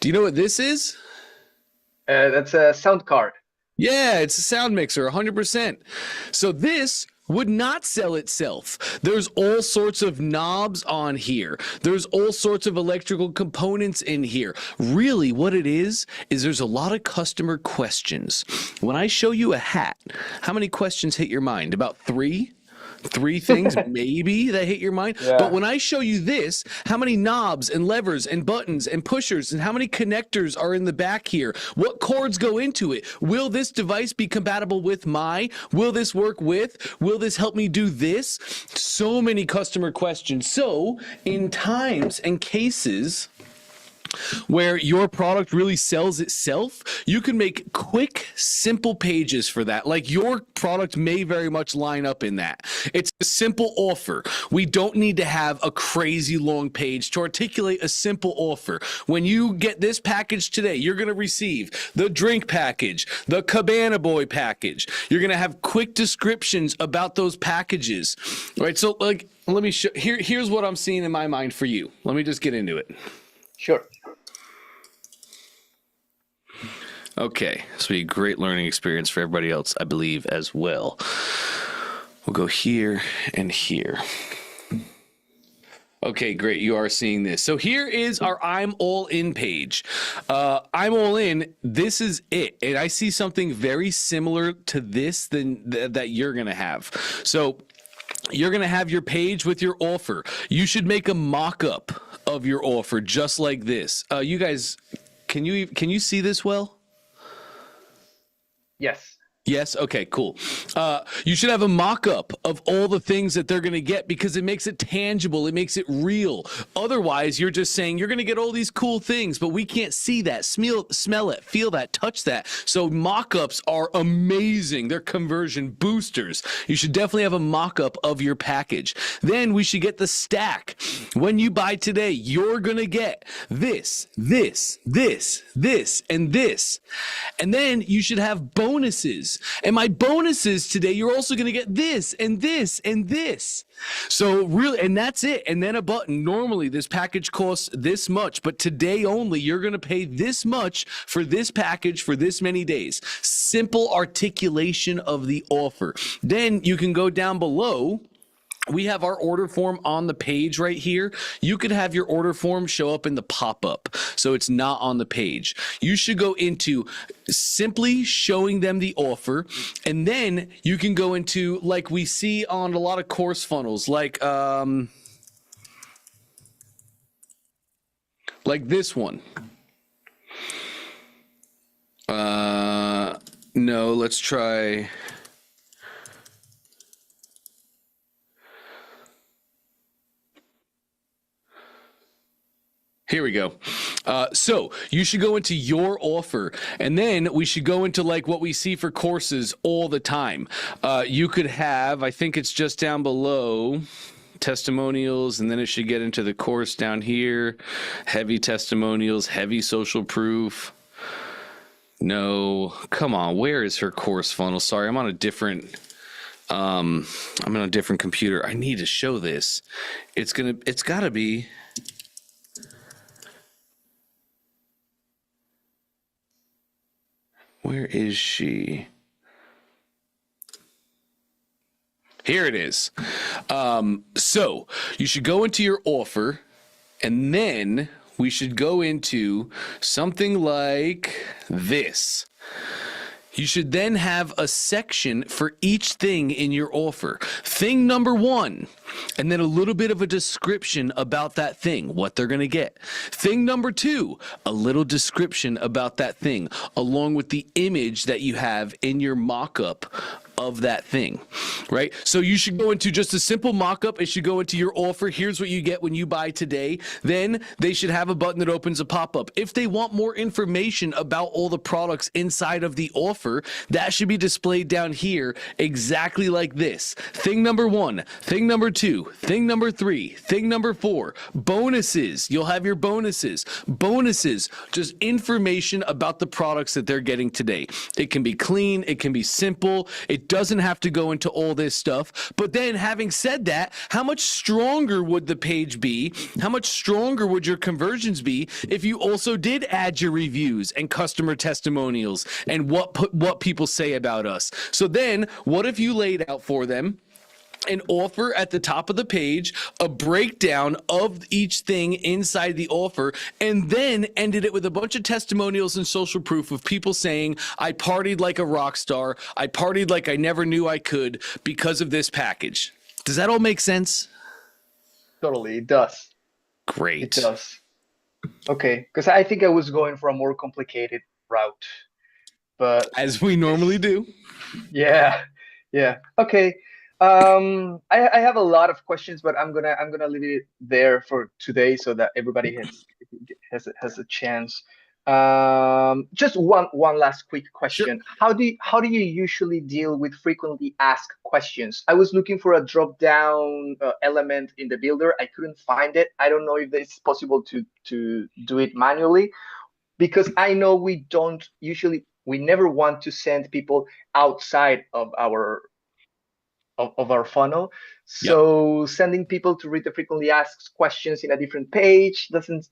Do you know what this is? That's a sound card. Yeah, it's a sound mixer, 100%. So this would not sell itself. There's all sorts of knobs on here. There's all sorts of electrical components in here. Really, what it is there's a lot of customer questions. When I show you a hat, how many questions hit your mind? About 3? 3 things maybe that hit your mind. Yeah. But when I show you this, how many knobs and levers and buttons and pushers and how many connectors are in the back here? What cords go into it? Will this device be compatible with will this work with? Will this help me do this? So many customer questions. So in times and cases where your product really sells itself, you can make quick, simple pages for that. Like your product may very much line up in that. It's a simple offer. We don't need to have a crazy long page to articulate a simple offer. When you get this package today, you're going to receive the drink package, the Cabana Boy package. You're going to have quick descriptions about those packages, right? So like, let me show here's what I'm seeing in my mind for you. Let me just get into it. Sure. Okay, this will be a great learning experience for everybody else, I believe, as well. We'll go here and here. Okay, great. You are seeing this. So here is our I'm all in page. I'm all in. This is it. And I see something very similar to this that you're going to have. So you're going to have your page with your offer. You should make a mock-up of your offer just like this. You guys, can you see this well? Yes. Yes. Okay, cool. You should have a mock-up of all the things that they're going to get because it makes it tangible. It makes it real. Otherwise, you're just saying you're going to get all these cool things, but we can't see that, smell it, feel that, touch that. So mock-ups are amazing. They're conversion boosters. You should definitely have a mock-up of your package. Then we should get the stack. When you buy today, you're going to get this, this, this, this, and this. And then you should have bonuses. And my bonuses today, you're also going to get this and this and this. So really, and that's it. And then a button. Normally this package costs this much, but today only you're going to pay this much for this package for this many days. Simple articulation of the offer. Then you can go down below. We have our order form on the page right here. You could have your order form show up in the pop-up, so it's not on the page. You should go into simply showing them the offer, and then you can go into, like we see on a lot of course funnels, like this one. No, let's try... Here we go. So you should go into your offer, and then we should go into like what we see for courses all the time. You could have, I think it's just down below, testimonials, and then it should get into the course down here. Heavy testimonials, heavy social proof. No, come on. Where is her course funnel? Sorry, I'm on a different. I'm on a different computer. I need to show this. It's gotta be. Where is she? Here it is. So you should go into your offer, and then we should go into something like this. You should then have a section for each thing in your offer. Thing number one, and then a little bit of a description about that thing, what they're going to get. Thing number two, a little description about that thing, along with the image that you have in your mock-up of that thing, right? So you should go into just a simple mock-up. It should go into your offer. Here's what you get when you buy today. Then they should have a button that opens a pop-up. If they want more information about all the products inside of the offer, that should be displayed down here exactly like this. Thing number one, thing number two, thing number three, thing number four, bonuses. You'll have your bonuses. Bonuses, just information about the products that they're getting today. It can be clean. It can be simple. It doesn't have to go into all this stuff. But then having said that, how much stronger would the page be? How much stronger would your conversions be if you also did add your reviews and customer testimonials and what people say about us? So then what if you laid out for them an offer at the top of the page, a breakdown of each thing inside the offer, and then ended it with a bunch of testimonials and social proof of people saying, I partied like a rock star. I partied like I never knew I could because of this package. Does that all make sense? Totally, it does. Great. It does. Okay, because I think I was going for a more complicated route, but as we normally do. Yeah. Okay. I have a lot of questions, but I'm gonna leave it there for today so that everybody has a chance. Just one last quick Sure. question. How do you usually deal with frequently asked questions? I was looking for a drop down element in the builder. I couldn't find it. I don't know if it's possible to do it manually, because I know we never want to send people outside of our funnel. Yep. So sending people to read the frequently asked questions in a different page doesn't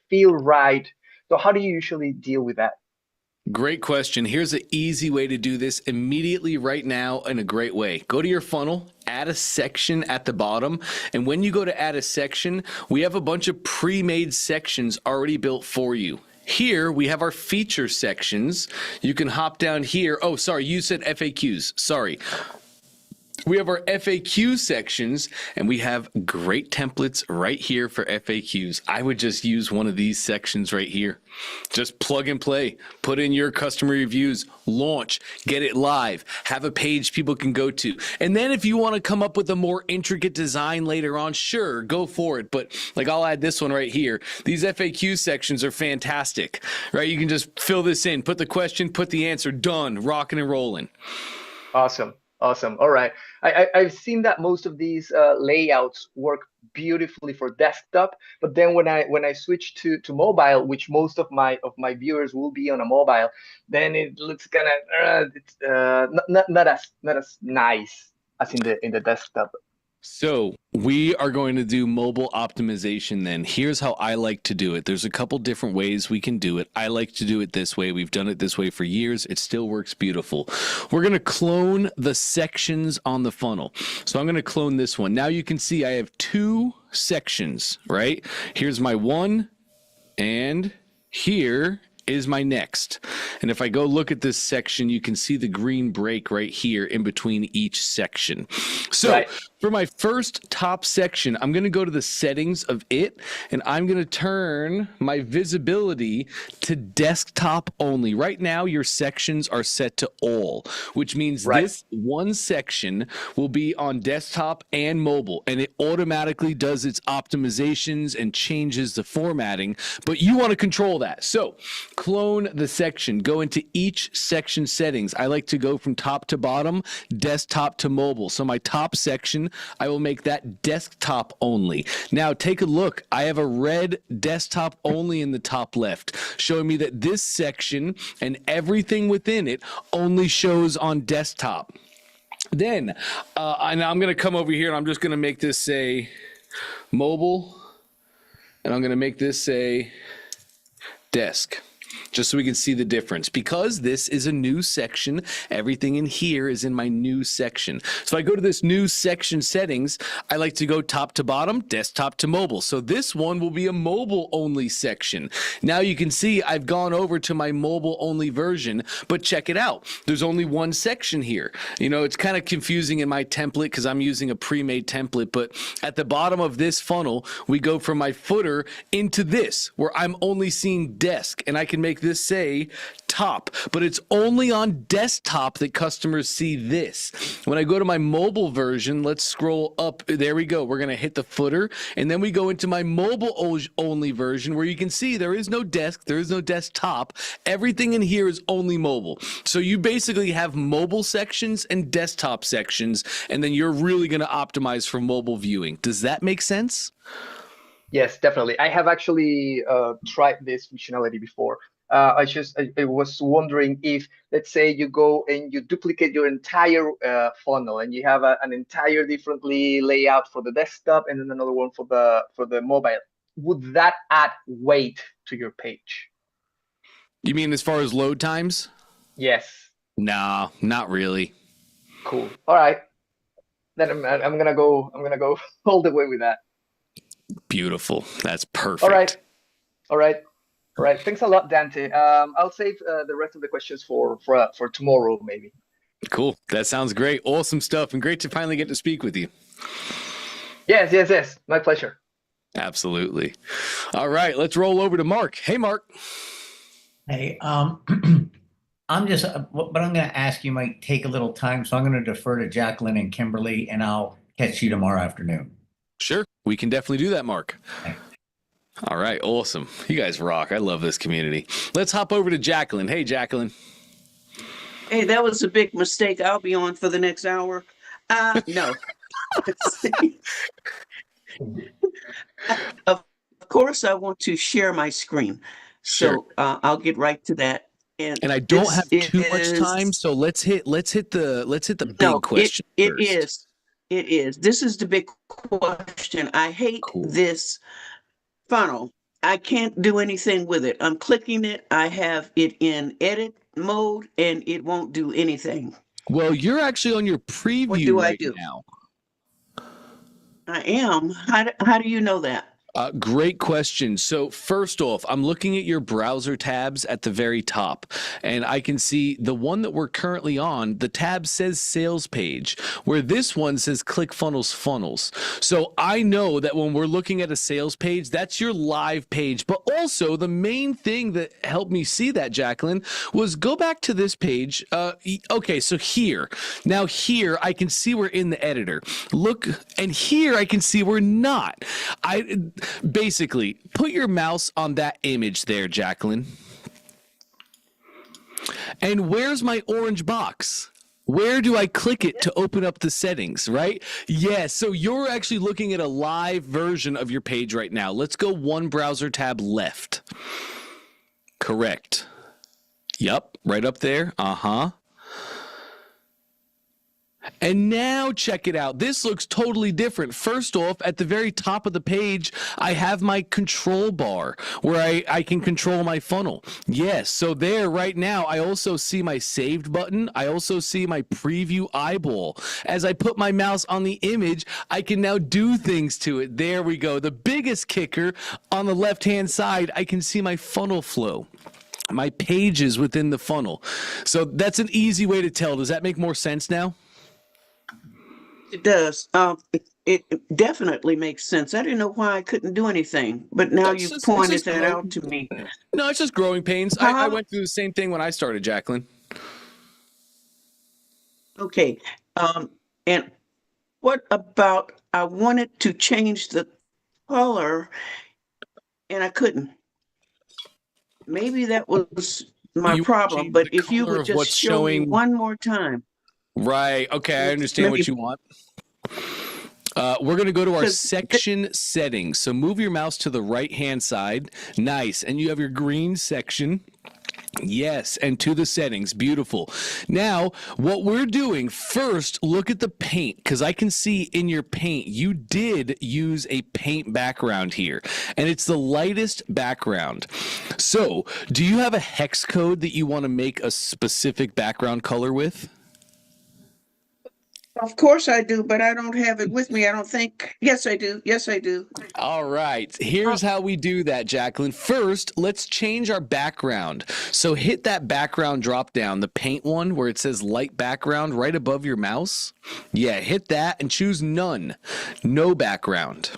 feel right. So how do you usually deal with that? Great question. Here's an easy way to do this immediately right now in a great way. Go to your funnel, add a section at the bottom. And when you go to add a section, we have a bunch of pre-made sections already built for you. Here we have our feature sections. You can hop down here. Oh, sorry, you said FAQs. Sorry. We have our FAQ sections, and we have great templates right here for FAQs. I would just use one of these sections right here. Just plug and play, put in your customer reviews, launch, get it live, have a page people can go to. And then if you want to come up with a more intricate design later on, sure, go for it. But like I'll add this one right here. These FAQ sections are fantastic, right? You can just fill this in, put the question, put the answer, done, rocking and rolling. Awesome. Awesome. All right. I've seen that most of these layouts work beautifully for desktop, but then when I switch to mobile, which most of my viewers will be on a mobile, then it looks kind of it's not as nice as in the desktop. So we are going to do mobile optimization then. Here's how I like to do it. There's a couple different ways we can do it. I like to do it this way. We've done it this way for years. It still works beautiful. We're going to clone the sections on the funnel. So I'm going to clone this one. Now you can see I have two sections, right? Here's my one, and here is my next. And if I go look at this section, you can see the green break right here in between each section. So right. For my first top section, I'm going to go to the settings of it, and I'm going to turn my visibility to desktop only. Right now, your sections are set to all, which means this one section will be on desktop and mobile, and it automatically does its optimizations and changes the formatting, but you want to control that. So clone the section, go into each section settings. I like to go from top to bottom, desktop to mobile. So my top section, I will make that desktop only. Now take a look. I have a red desktop only in the top left, showing me that this section and everything within it only shows on desktop. Then, and I'm going to come over here and I'm just going to make this say mobile, and I'm going to make this say desk, just so we can see the difference. Because this is a new section, everything in here is in my new section. So I go to this new section settings, I like to go top to bottom, desktop to mobile. So this one will be a mobile only section. Now you can see I've gone over to my mobile only version, but check it out. There's only one section here. You know, it's kind of confusing in my template because I'm using a pre-made template, but at the bottom of this funnel, we go from my footer into this, where I'm only seeing desk, and I can make this say top, but it's only on desktop that customers see this. When I go to my mobile version, let's scroll up. There we go. We're going to hit the footer, and then we go into my mobile only version, where you can see there is no desk, there is no desktop. Everything in here is only mobile. So you basically have mobile sections and desktop sections, and then you're really going to optimize for mobile viewing. Does that make sense? Yes, definitely. I have actually tried this functionality before. I was wondering if, let's say, you go and you duplicate your entire funnel, and you have an entire differently layout for the desktop and then another one for the mobile. Would that add weight to your page? You mean as far as load times? Yes. No, not really. Cool. All right. Then I'm gonna go all the way with that. Beautiful. That's perfect. All right. Thanks a lot, Dante. I'll save the rest of the questions for tomorrow, maybe. Cool. That sounds great. Awesome stuff, and great to finally get to speak with you. Yes. My pleasure. Absolutely. All right, let's roll over to Mark. Hey, Mark. Hey, I'm just, what I'm going to ask you might take a little time, so I'm going to defer to Jacqueline and Kimberly, and I'll catch you tomorrow afternoon. Sure, we can definitely do that, Mark. Okay. All right, awesome. You guys rock. I love this community. Let's hop over to Jacqueline. Hey, Jacqueline. Hey, that was a big mistake. I'll be on for the next hour. No. Of course, I want to share my screen. Sure. So I'll get right to that. And I don't have too much time, so let's hit the big question it first. is. It is. This is the big question. I hate this funnel. I can't do anything with it. I'm clicking it. I have it in edit mode and it won't do anything. Well, you're actually on your preview What do I right do? now. I am. How do you know that? Great question. So first off, I'm looking at your browser tabs at the very top, and I can see the one that we're currently on, the tab says sales page, where this one says ClickFunnels funnels. So I know that when we're looking at a sales page, that's your live page. But also the main thing that helped me see that, Jacqueline, was go back to this page. Okay, so here I can see we're in the editor. Look, and here I can see we're not. Basically, put your mouse on that image there, Jacqueline. And where's my orange box? Where do I click it to open up the settings, right? Yeah, so you're actually looking at a live version of your page right now. Let's go one browser tab left. Correct. Yep, right up there. Uh-huh. And now check it out. This looks totally different. First off, at the very top of the page, I have my control bar where I can control my funnel. Yes, so there right now, I also see my saved button. I also see my preview eyeball. As I put my mouse on the image, I can now do things to it. There we go. The biggest kicker on the left-hand side, I can see my funnel flow. My pages within the funnel. So that's an easy way to tell. Does that make more sense now? It does. It definitely makes sense. I didn't know why I couldn't do anything, but now It's you've just pointed that growing. out to me. No, it's just growing pains. I went through the same thing when I started, Jacqueline. Okay. And what about I wanted to change the color and I couldn't. Maybe that was my You problem, change but the if you color would of just what's show me showing. one more time. Right. Okay, I understand what you want. We're going to go to our section settings. So move your mouse to the right-hand side. Nice. And you have your green section. Yes, and to the settings. Beautiful. Now, what we're doing first, look at the paint, because I can see in your paint, you did use a paint background here, and it's the lightest background. So, do you have a hex code that you want to make a specific background color with? Of course I do, but I don't have it with me. I don't think. Yes, I do. Yes, I do. All right, here's how we do that, Jacqueline. First, let's change our background. So hit that background drop down, the paint one where it says light background right above your mouse. Yeah, hit that and choose none, no background.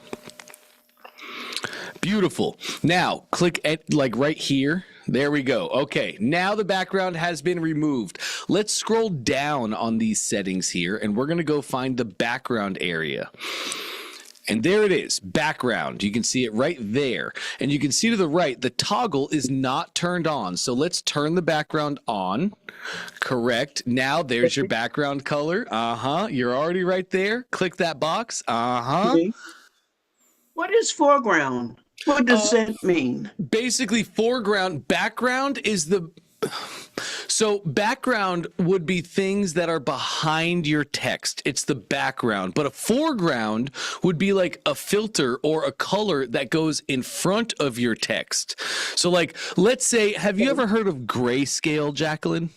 Beautiful. Now click at like right here. There we go. Okay, now the background has been removed. Let's scroll down on these settings here, and we're going to go find the background area. And there it is, background. You can see it right there. And you can see to the right, the toggle is not turned on. So let's turn the background on. Correct. Now there's your background color. Uh-huh. You're already right there. Click that box. Uh-huh. Okay. What is foreground? What does that mean? Basically, background is the... So background would be things that are behind your text. It's the background. But a foreground would be like a filter or a color that goes in front of your text. So like, let's say, have you ever heard of grayscale, Jacqueline?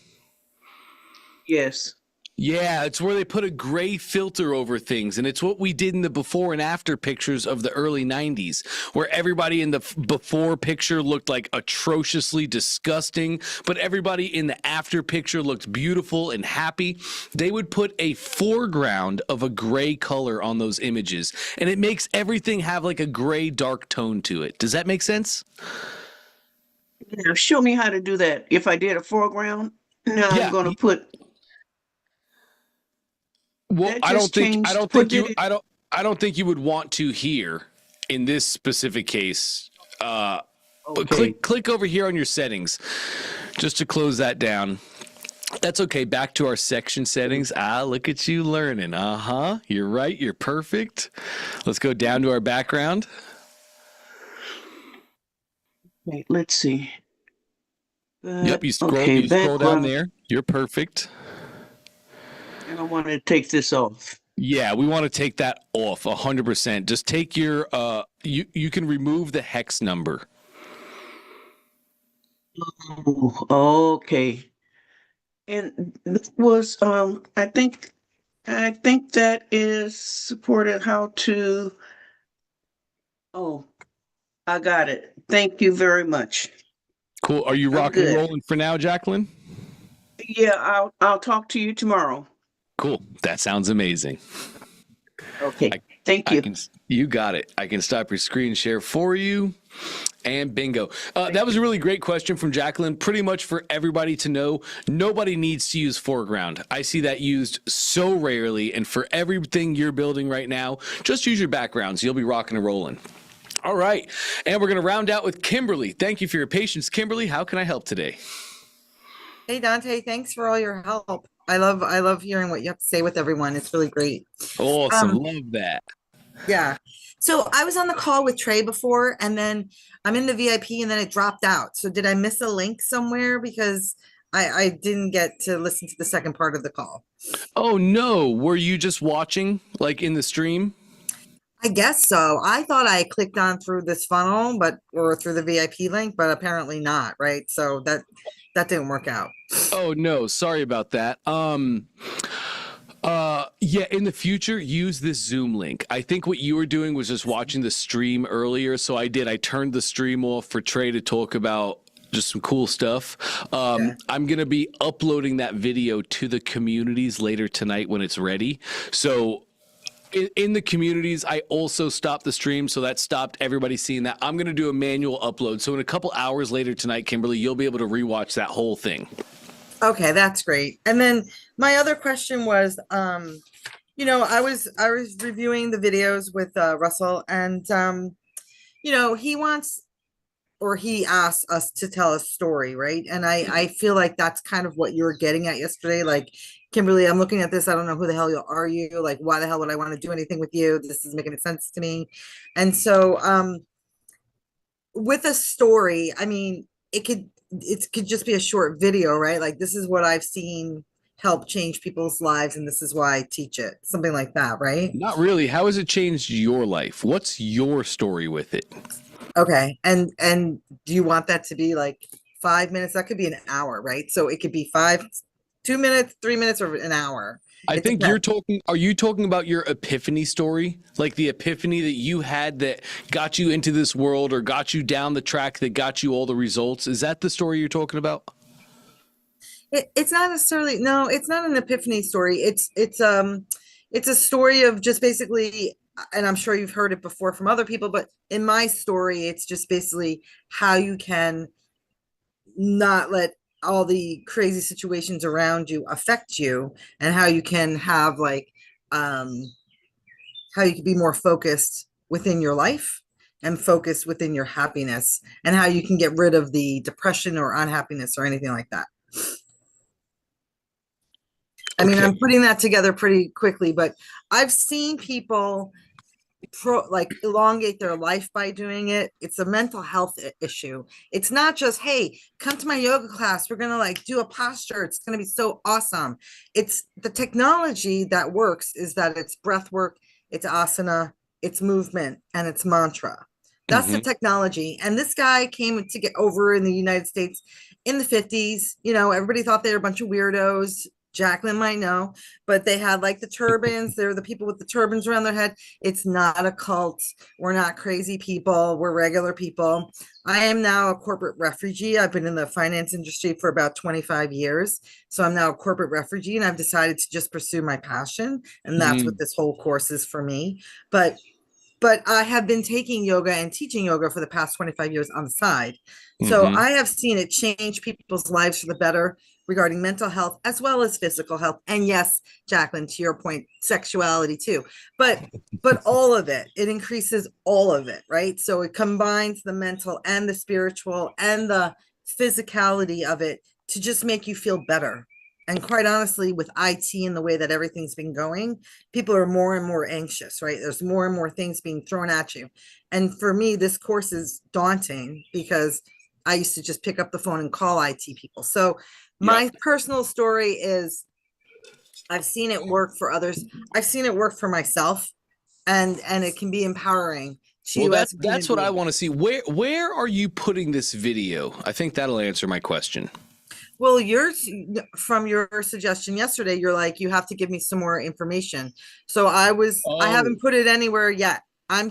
Yes. Yeah, it's where they put a gray filter over things, and it's what we did in the before and after pictures of the early 90s, where everybody in the before picture looked like atrociously disgusting, but everybody in the after picture looked beautiful and happy. They would put a foreground of a gray color on those images, and it makes everything have like a gray dark tone to it. Does that make sense? Now show me how to do that. If I did a foreground, now Yeah. I'm going to put... Well, That I don't just think changed. I don't What think you did it- I don't think you would want to here in this specific case. Okay. Click over here on your settings just to close that down. That's okay. Back to our section settings. Look at you learning. You're right. You're perfect. Let's go down to our background. Wait, let's see. Yep, you Okay, scroll down background. there. You're perfect. And I want to take this off. Yeah, we want to take that off 100%. Just take your you can remove the hex number. Oh, okay. And this was I think that is supported how to. Oh, I got it. Thank you very much. Cool. Are you I'm rocking and good. rolling for now, Jacqueline? Yeah, I'll talk to you tomorrow. Cool. That sounds amazing. Okay. Thank you. You got it. I can stop your screen share for you. And bingo. That was a really great question from Jacqueline. Pretty much for everybody to know, nobody needs to use foreground. I see that used so rarely. And for everything you're building right now, just use your backgrounds. You'll be rocking and rolling. All right. And we're going to round out with Kimberly. Thank you for your patience. Kimberly, how can I help today? Hey Dante, thanks for all your help. I love hearing what you have to say with everyone. It's really great. Awesome. Love that. Yeah. So I was on the call with Trey before, and then I'm in the VIP, and then it dropped out. So did I miss a link somewhere? Because I didn't get to listen to the second part of the call. Oh, no. Were you just watching like in the stream? I guess so. I thought I clicked on through this funnel, or through the VIP link, but apparently not, right? So that didn't work out. Oh, no. Sorry about that. Yeah, in the future, use this Zoom link. I think what you were doing was just watching the stream earlier. So I turned the stream off for Trey to talk about just some cool stuff. Yeah. I'm going to be uploading that video to the communities later tonight when it's ready. So in the communities, I also stopped the stream. So that stopped everybody seeing that. I'm going to do a manual upload. So in a couple hours later tonight, Kimberly, you'll be able to rewatch that whole thing. Okay, that's great. And then my other question was, I was reviewing the videos with Russell, and he asked us to tell a story, right? And I feel like that's kind of what you were getting at yesterday. Like, Kimberly, I'm looking at this. I don't know who the hell are you? Like, why the hell would I want to do anything with you? This is making sense to me. And so, with a story, I mean, it could just be a short video, right? Like, this is what I've seen help change people's lives, and this is why I teach it. Something like that, right? Not really. How has it changed your life? What's your story with it? Okay. And do you want that to be like 5 minutes? That could be an hour, right? So it could be 2 minutes, 3 minutes, or an hour. I think are you talking about your epiphany story? Like the epiphany that you had that got you into this world or got you down the track that got you all the results? Is that the story you're talking about? It's not necessarily, no, it's not an epiphany story. It's a story of just basically, and I'm sure you've heard it before from other people, but in my story, it's just basically how you can not let all the crazy situations around you affect you, and how you can have how you can be more focused within your life and focused within your happiness, and how you can get rid of the depression or unhappiness or anything like that. I mean, I'm putting that together pretty quickly, but I've seen people elongate their life by doing it. It's a mental health issue. It's not just, hey, come to my yoga class, we're gonna do a posture, it's gonna be so awesome. It's the technology that works is that it's breath work, it's asana, it's movement, and it's mantra. That's the technology. And this guy came to get over in the United States in the 50s. Everybody thought they were a bunch of weirdos. Jacqueline might know, but they had the turbans. They're the people with the turbans around their head. It's not a cult. We're not crazy people. We're regular people. I am now a corporate refugee. I've been in the finance industry for about 25 years. So I'm now a corporate refugee, and I've decided to just pursue my passion. And that's what this whole course is for me. But I have been taking yoga and teaching yoga for the past 25 years on the side. So I have seen it change people's lives for the better. regarding mental health as well as physical health. And yes, Jacqueline, to your point, sexuality too. But all of it, it increases all of it, right? So it combines the mental and the spiritual and the physicality of it to just make you feel better. And quite honestly, with IT and the way that everything's been going, people are more and more anxious, right? There's more and more things being thrown at you. And for me, this course is daunting because I used to just pick up the phone and call IT people. So my personal story is I've seen it work for others. I've seen it work for myself, and it can be empowering. Well, that's what I want to see. Where are you putting this video? I think that'll answer my question. Well, from your suggestion yesterday, you're like, you have to give me some more information. So I haven't put it anywhere yet. I'm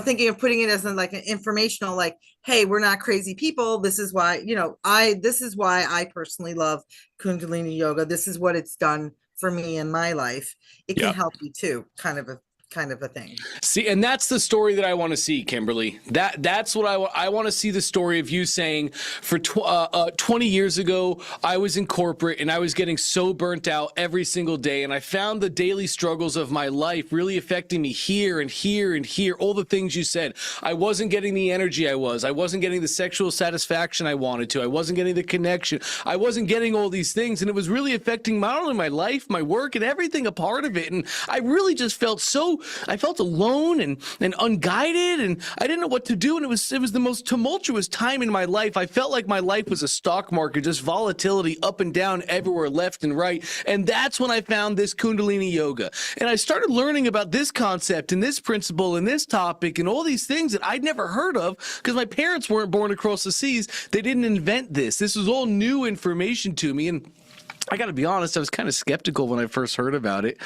thinking of putting it as like an informational, like, hey, we're not crazy people. This is why, this is why I personally love Kundalini yoga. This is what it's done for me in my life. It can help you too, kind of a thing. See, and that's the story that I want to see, Kimberly. That's what I want to see, the story of you saying, for 20 years ago, I was in corporate and I was getting so burnt out every single day, and I found the daily struggles of my life really affecting me here and here and here. All the things you said. I wasn't getting the energy I wasn't getting the sexual satisfaction I wanted to. I wasn't getting the connection. I wasn't getting all these things, and it was really affecting not only my life, my work, and everything a part of it. And I really just felt I felt alone and unguided, and I didn't know what to do. And it was the most tumultuous time in my life. I felt like my life was a stock market, just volatility up and down everywhere, left and right. And that's when I found this Kundalini yoga. And I started learning about this concept and this principle and this topic and all these things that I'd never heard of, because my parents weren't born across the seas. They didn't invent this. This was all new information to me. And I got to be honest, I was kind of skeptical when I first heard about it.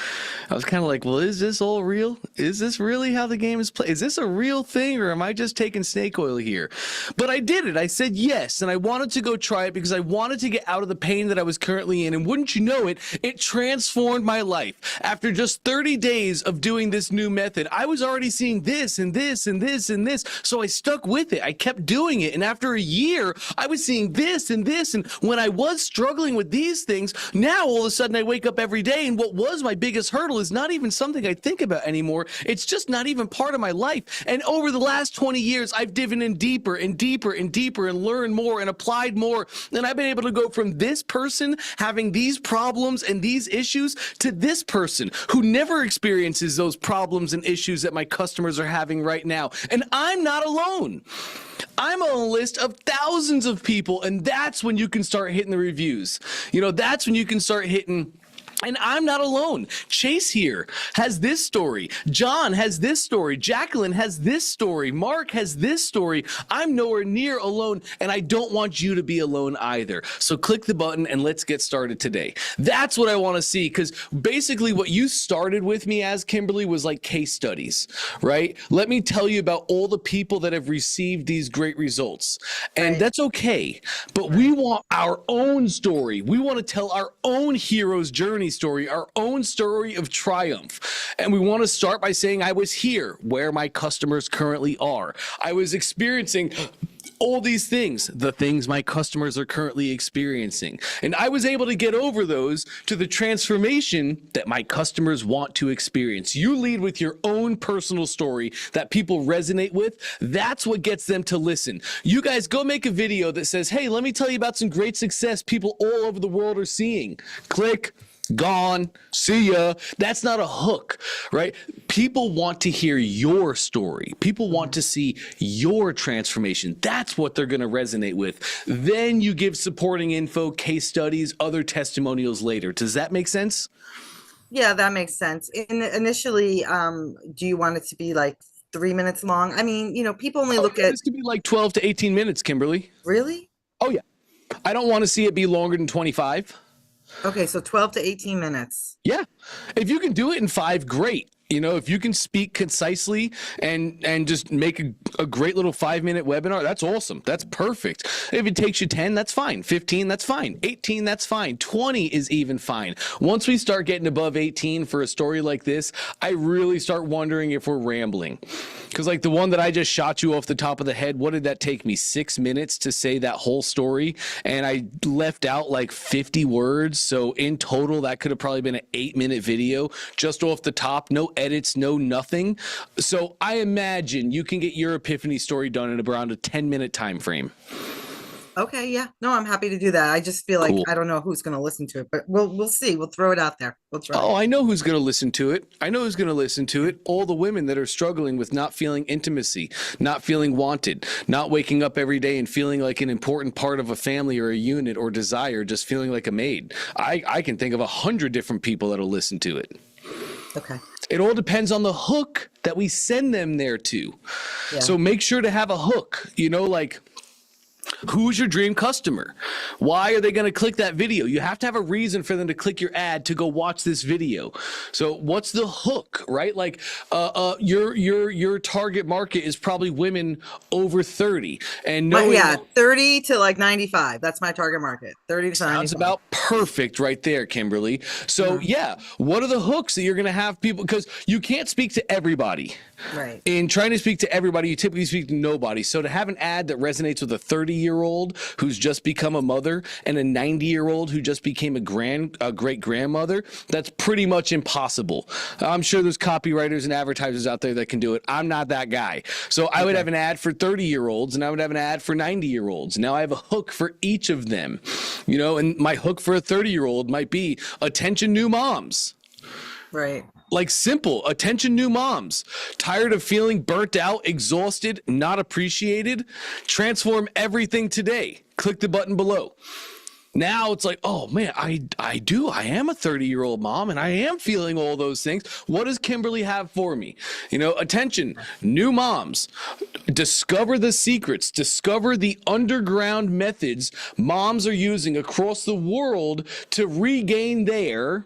I was kind of like, well, is this all real? Is this really how the game is played? Is this a real thing, or am I just taking snake oil here? But I did it. I said yes, and I wanted to go try it because I wanted to get out of the pain that I was currently in. And wouldn't you know it, it transformed my life. After just 30 days of doing this new method, I was already seeing this and this and this and this. So I stuck with it. I kept doing it. And after a year, I was seeing this and this. And when I was struggling with these things, now all of a sudden I wake up every day, and what was my biggest hurdle is not even something I think about anymore. It's just not even part of my life. And over the last 20 years, I've dived in deeper and deeper and deeper and learned more and applied more. And I've been able to go from this person having these problems and these issues to this person who never experiences those problems and issues that my customers are having right now. And I'm not alone. I'm on a list of thousands of people, and that's when you can start hitting the reviews. That's when you can start hitting. And I'm not alone. Chase here has this story. John has this story. Jacqueline has this story. Mark has this story. I'm nowhere near alone, and I don't want you to be alone either. So click the button and let's get started today. That's what I want to see, because basically what you started with me as, Kimberly, was like case studies, right? Let me tell you about all the people that have received these great results. And that's okay, but we want our own story. We want to tell our own hero's journey story, our own story of triumph. And we want to start by saying I was here where my customers currently are. I was experiencing all these things, the things my customers are currently experiencing. And I was able to get over those to the transformation that my customers want to experience. You lead with your own personal story that people resonate with. That's what gets them to listen. You guys go make a video that says, hey, let me tell you about some great success people all over the world are seeing. Click. Gone. See ya. That's not a hook, right? People want to hear your story. People want to see your transformation. That's what they're going to resonate with. Then you give supporting info, case studies, other testimonials later. Does that make sense? Yeah, that makes sense. Initially, do you want it to be like 3 minutes long? I mean, people only look at. This could be like 12 to 18 minutes, Kimberly. Really? Oh, yeah. I don't want to see it be longer than 25. Okay, so 12 to 18 minutes. Yeah. If you can do it in 5, great. If you can speak concisely and just make a great little 5-minute webinar, that's awesome. That's perfect. If it takes you 10, that's fine. 15, that's fine. 18, that's fine. 20 is even fine. Once we start getting above 18 for a story like this, I really start wondering if we're rambling. Because like the one that I just shot you off the top of the head, what did that take me? 6 minutes to say that whole story, and I left out like 50 words. So in total, that could have probably been an 8-minute video just off the top, no edits, no nothing. So I imagine you can get your epiphany story done in around a 10-minute time frame. Okay, yeah. No, I'm happy to do that. I just feel like Cool. I don't know who's going to listen to it, but we'll see. We'll throw it out there. We'll try. Oh, I know who's going to listen to it. I know who's going to listen to it. All the women that are struggling with not feeling intimacy, not feeling wanted, not waking up every day and feeling like an important part of a family or a unit or desire, just feeling like a maid. I can think of 100 different people that'll listen to it. Okay. It all depends on the hook that we send them there to. Yeah. So make sure to have a hook, like, who's your dream customer? Why are they going to click that video? You have to have a reason for them to click your ad to go watch this video. So what's the hook, right? Like your target market is probably women over 30, and But knowing yeah, 30 to like 95. That's my target market. 30 to 95. sounds about perfect right there, Kimberly. So yeah, what are the hooks that you're going to have people, because you can't speak to everybody. Right. In trying to speak to everybody, you typically speak to nobody. So to have an ad that resonates with a 30-year-old who's just become a mother and a 90-year-old who just became a great grandmother, that's pretty much impossible. I'm sure there's copywriters and advertisers out there that can do it. I'm not that guy. So I would have an ad for 30-year-olds and I would have an ad for 90-year-olds. Now I have a hook for each of them, and my hook for a 30-year-old might be attention new moms. Right. Like simple, attention new moms. Tired of feeling burnt out, exhausted, not appreciated? Transform everything today. Click the button below. Now it's like, oh man, I am a 30-year-old mom and I am feeling all those things. What does Kimberly have for me? Attention, new moms. Discover the secrets, discover the underground methods moms are using across the world to regain their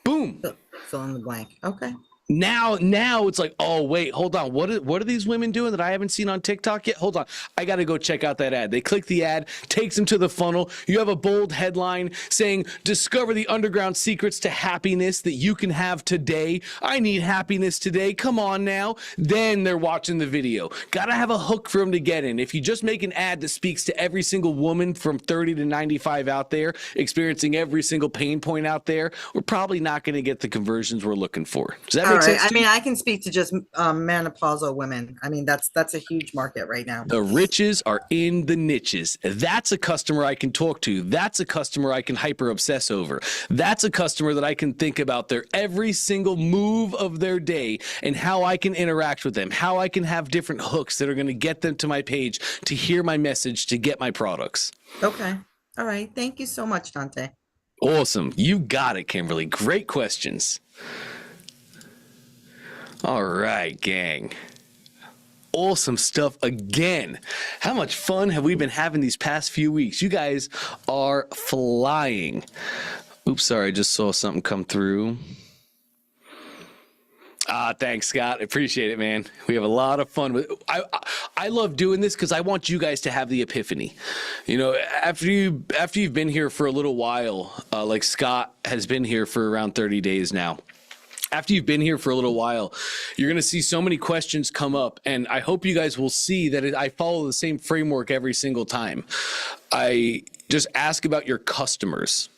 boom. Fill in the blank. Okay. Now it's like, oh wait, hold on. What are these women doing that I haven't seen on TikTok yet? Hold on. I got to go check out that ad. They click the ad, takes them to the funnel. You have a bold headline saying, discover the underground secrets to happiness that you can have today. I need happiness today. Come on now. Then they're watching the video. Got to have a hook for them to get in. If you just make an ad that speaks to every single woman from 30 to 95 out there, experiencing every single pain point out there, we're probably not going to get the conversions we're looking for. Does that make sense? I mean, I can speak to just menopausal women. I mean, that's a huge market right now. The riches are in the niches. That's a customer I can talk to. That's a customer I can hyper obsess over. That's a customer that I can think about their every single move of their day and how I can interact with them, how I can have different hooks that are going to get them to my page to hear my message, to get my products. Okay. All right. Thank you so much, Dante. Awesome. You got it, Kimberly. Great questions. All right, gang. Awesome stuff again. How much fun have we been having these past few weeks? You guys are flying. Oops, sorry, I just saw something come through. Thanks, Scott. I appreciate it, man. We have a lot of fun with. I love doing this because I want you guys to have the epiphany. After you've been here for a little while, like Scott has been here for around 30 days now. After you've been here for a little while, you're going to see so many questions come up, and I hope you guys will see that I follow the same framework every single time. I just ask about your customers.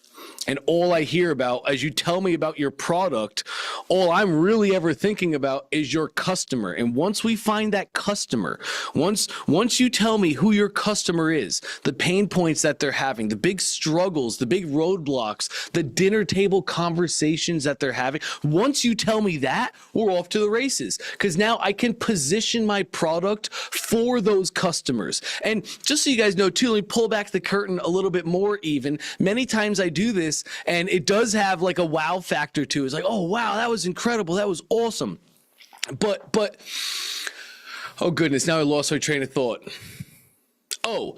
And all I hear about, as you tell me about your product, all I'm really ever thinking about is your customer. And once we find that customer, once you tell me who your customer is, the pain points that they're having, the big struggles, the big roadblocks, the dinner table conversations that they're having, once you tell me that, we're off to the races. Because now I can position my product for those customers. And just so you guys know too, let me pull back the curtain a little bit more even. Many times I do this, and it does have like a wow factor to it. It's like, oh wow, that was incredible, that was awesome. But oh goodness, now I lost my train of thought. Oh,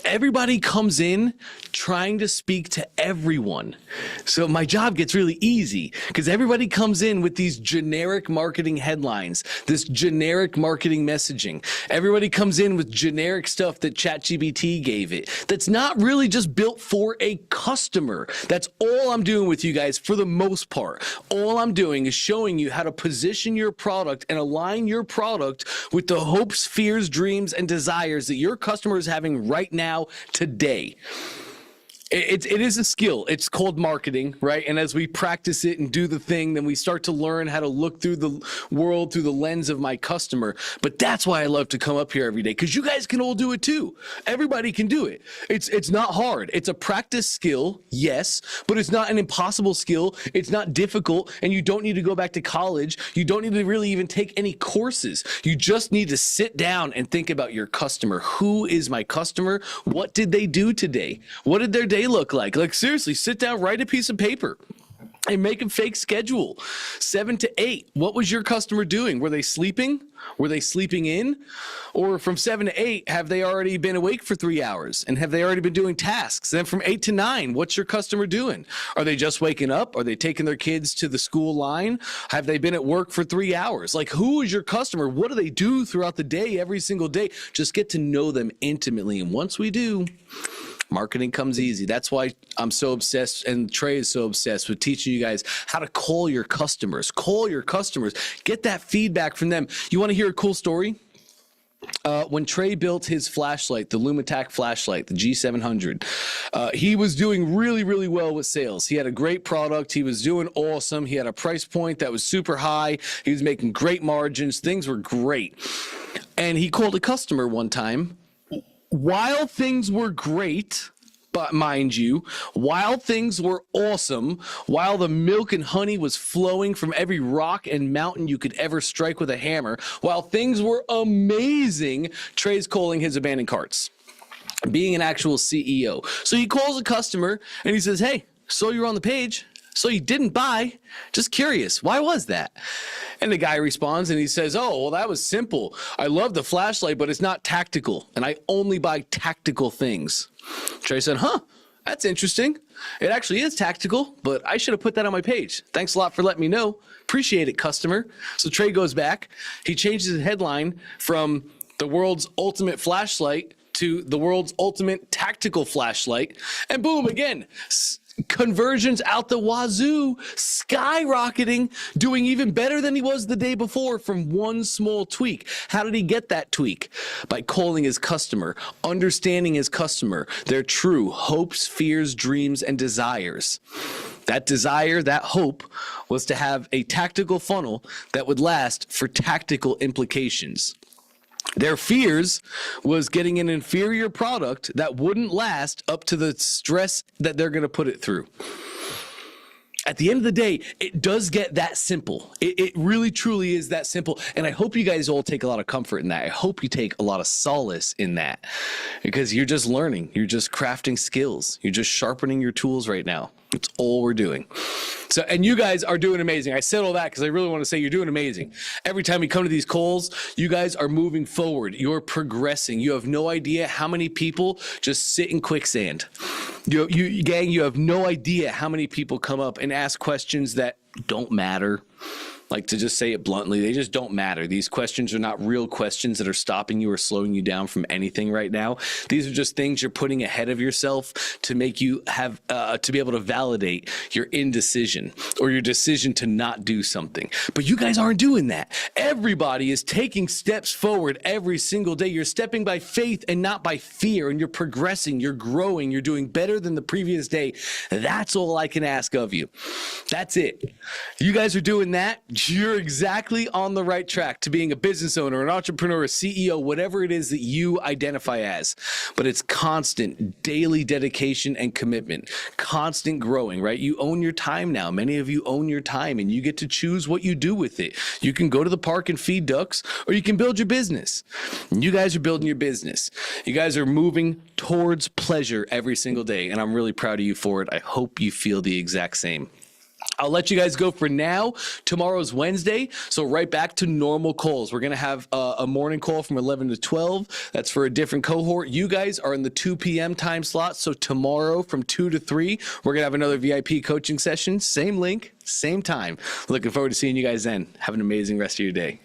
Everybody comes in trying to speak to everyone. So my job gets really easy because everybody comes in with these generic marketing headlines, this generic marketing messaging. Everybody comes in with generic stuff that ChatGPT gave it that's not really just built for a customer. That's all I'm doing with you guys for the most part. All I'm doing is showing you how to position your product and align your product with the hopes, fears, dreams, and desires that your customer is having right now, today. It is a skill. It's called marketing, right? And as we practice it and do the thing, then we start to learn how to look through the world through the lens of my customer. But that's why I love to come up here every day, because you guys can all do it too. Everybody can do it. It's not hard. It's a practice skill, yes, but it's not an impossible skill. It's not difficult, and you don't need to go back to college. You don't need to really even take any courses. You just need to sit down and think about your customer. Who is my customer? What did they do today? What did their day look like? Like, seriously, sit down, write a piece of paper and make a fake schedule. 7 to 8. What was your customer doing? Were they sleeping? Were they sleeping in? Or from 7 to 8, have they already been awake for 3 hours? And have they already been doing tasks? Then from 8 to 9, what's your customer doing? Are they just waking up? Are they taking their kids to the school line? Have they been at work for 3 hours? Like, who is your customer? What do they do throughout the day, every single day? Just get to know them intimately. And once we do, marketing comes easy. That's why I'm so obsessed, and Trey is so obsessed with teaching you guys how to call your customers. Call your customers. Get that feedback from them. You want to hear a cool story? When Trey built his flashlight, the Lumitac flashlight, the G700, he was doing really, really well with sales. He had a great product. He was doing awesome. He had a price point that was super high. He was making great margins. Things were great. And he called a customer one time while things were great, but mind you, while things were awesome, while the milk and honey was flowing from every rock and mountain you could ever strike with a hammer, while things were amazing, Trey's calling his abandoned carts, being an actual CEO. So he calls a customer and he says, "Hey, saw you're on the page. So you didn't buy, just curious, why was that?" And the guy responds and he says, "Oh, well, that was simple. I love the flashlight, but it's not tactical, and I only buy tactical things." Trey said, "Huh, that's interesting. It actually is tactical, but I should have put that on my page. Thanks a lot for letting me know. Appreciate it, customer." So Trey goes back. He changes the headline from "the world's ultimate flashlight" to "the world's ultimate tactical flashlight." And boom, again, conversions out the wazoo, skyrocketing, doing even better than he was the day before from one small tweak. How did he get that tweak? By calling his customer, understanding his customer, their true hopes, fears, dreams, and desires. That desire, that hope, was to have a tactical funnel that would last for tactical implications. Their fears was getting an inferior product that wouldn't last up to the stress that they're going to put it through. At the end of the day, it does get that simple. It really, truly is that simple. And I hope you guys all take a lot of comfort in that. I hope you take a lot of solace in that, because you're just learning. You're just crafting skills. You're just sharpening your tools right now. It's all we're doing. So, and you guys are doing amazing. I said all that because I really want to say you're doing amazing. Every time we come to these calls, you guys are moving forward. You're progressing. You have no idea how many people just sit in quicksand. Gang, you have no idea how many people come up and ask questions that don't matter. Like, to just say it bluntly, they just don't matter. These questions are not real questions that are stopping you or slowing you down from anything right now. These are just things you're putting ahead of yourself to make you have, to be able to validate your indecision or your decision to not do something. But you guys aren't doing that. Everybody is taking steps forward every single day. You're stepping by faith and not by fear, and you're progressing, you're growing, you're doing better than the previous day. That's all I can ask of you. That's it. You guys are doing that. You're exactly on the right track to being a business owner, an entrepreneur, a CEO, whatever it is that you identify as. But it's constant daily dedication and commitment, constant growing, right? You own your time now. Many of you own your time, and you get to choose what you do with it. You can go to the park and feed ducks, or you can build your business. And you guys are building your business. You guys are moving towards pleasure every single day, and I'm really proud of you for it. I hope you feel the exact same. I'll let you guys go for now. Tomorrow's Wednesday, so right back to normal calls. We're going to have a morning call from 11 to 12. That's for a different cohort. You guys are in the 2 p.m. time slot, so tomorrow from 2 to 3, we're going to have another VIP coaching session. Same link, same time. Looking forward to seeing you guys then. Have an amazing rest of your day.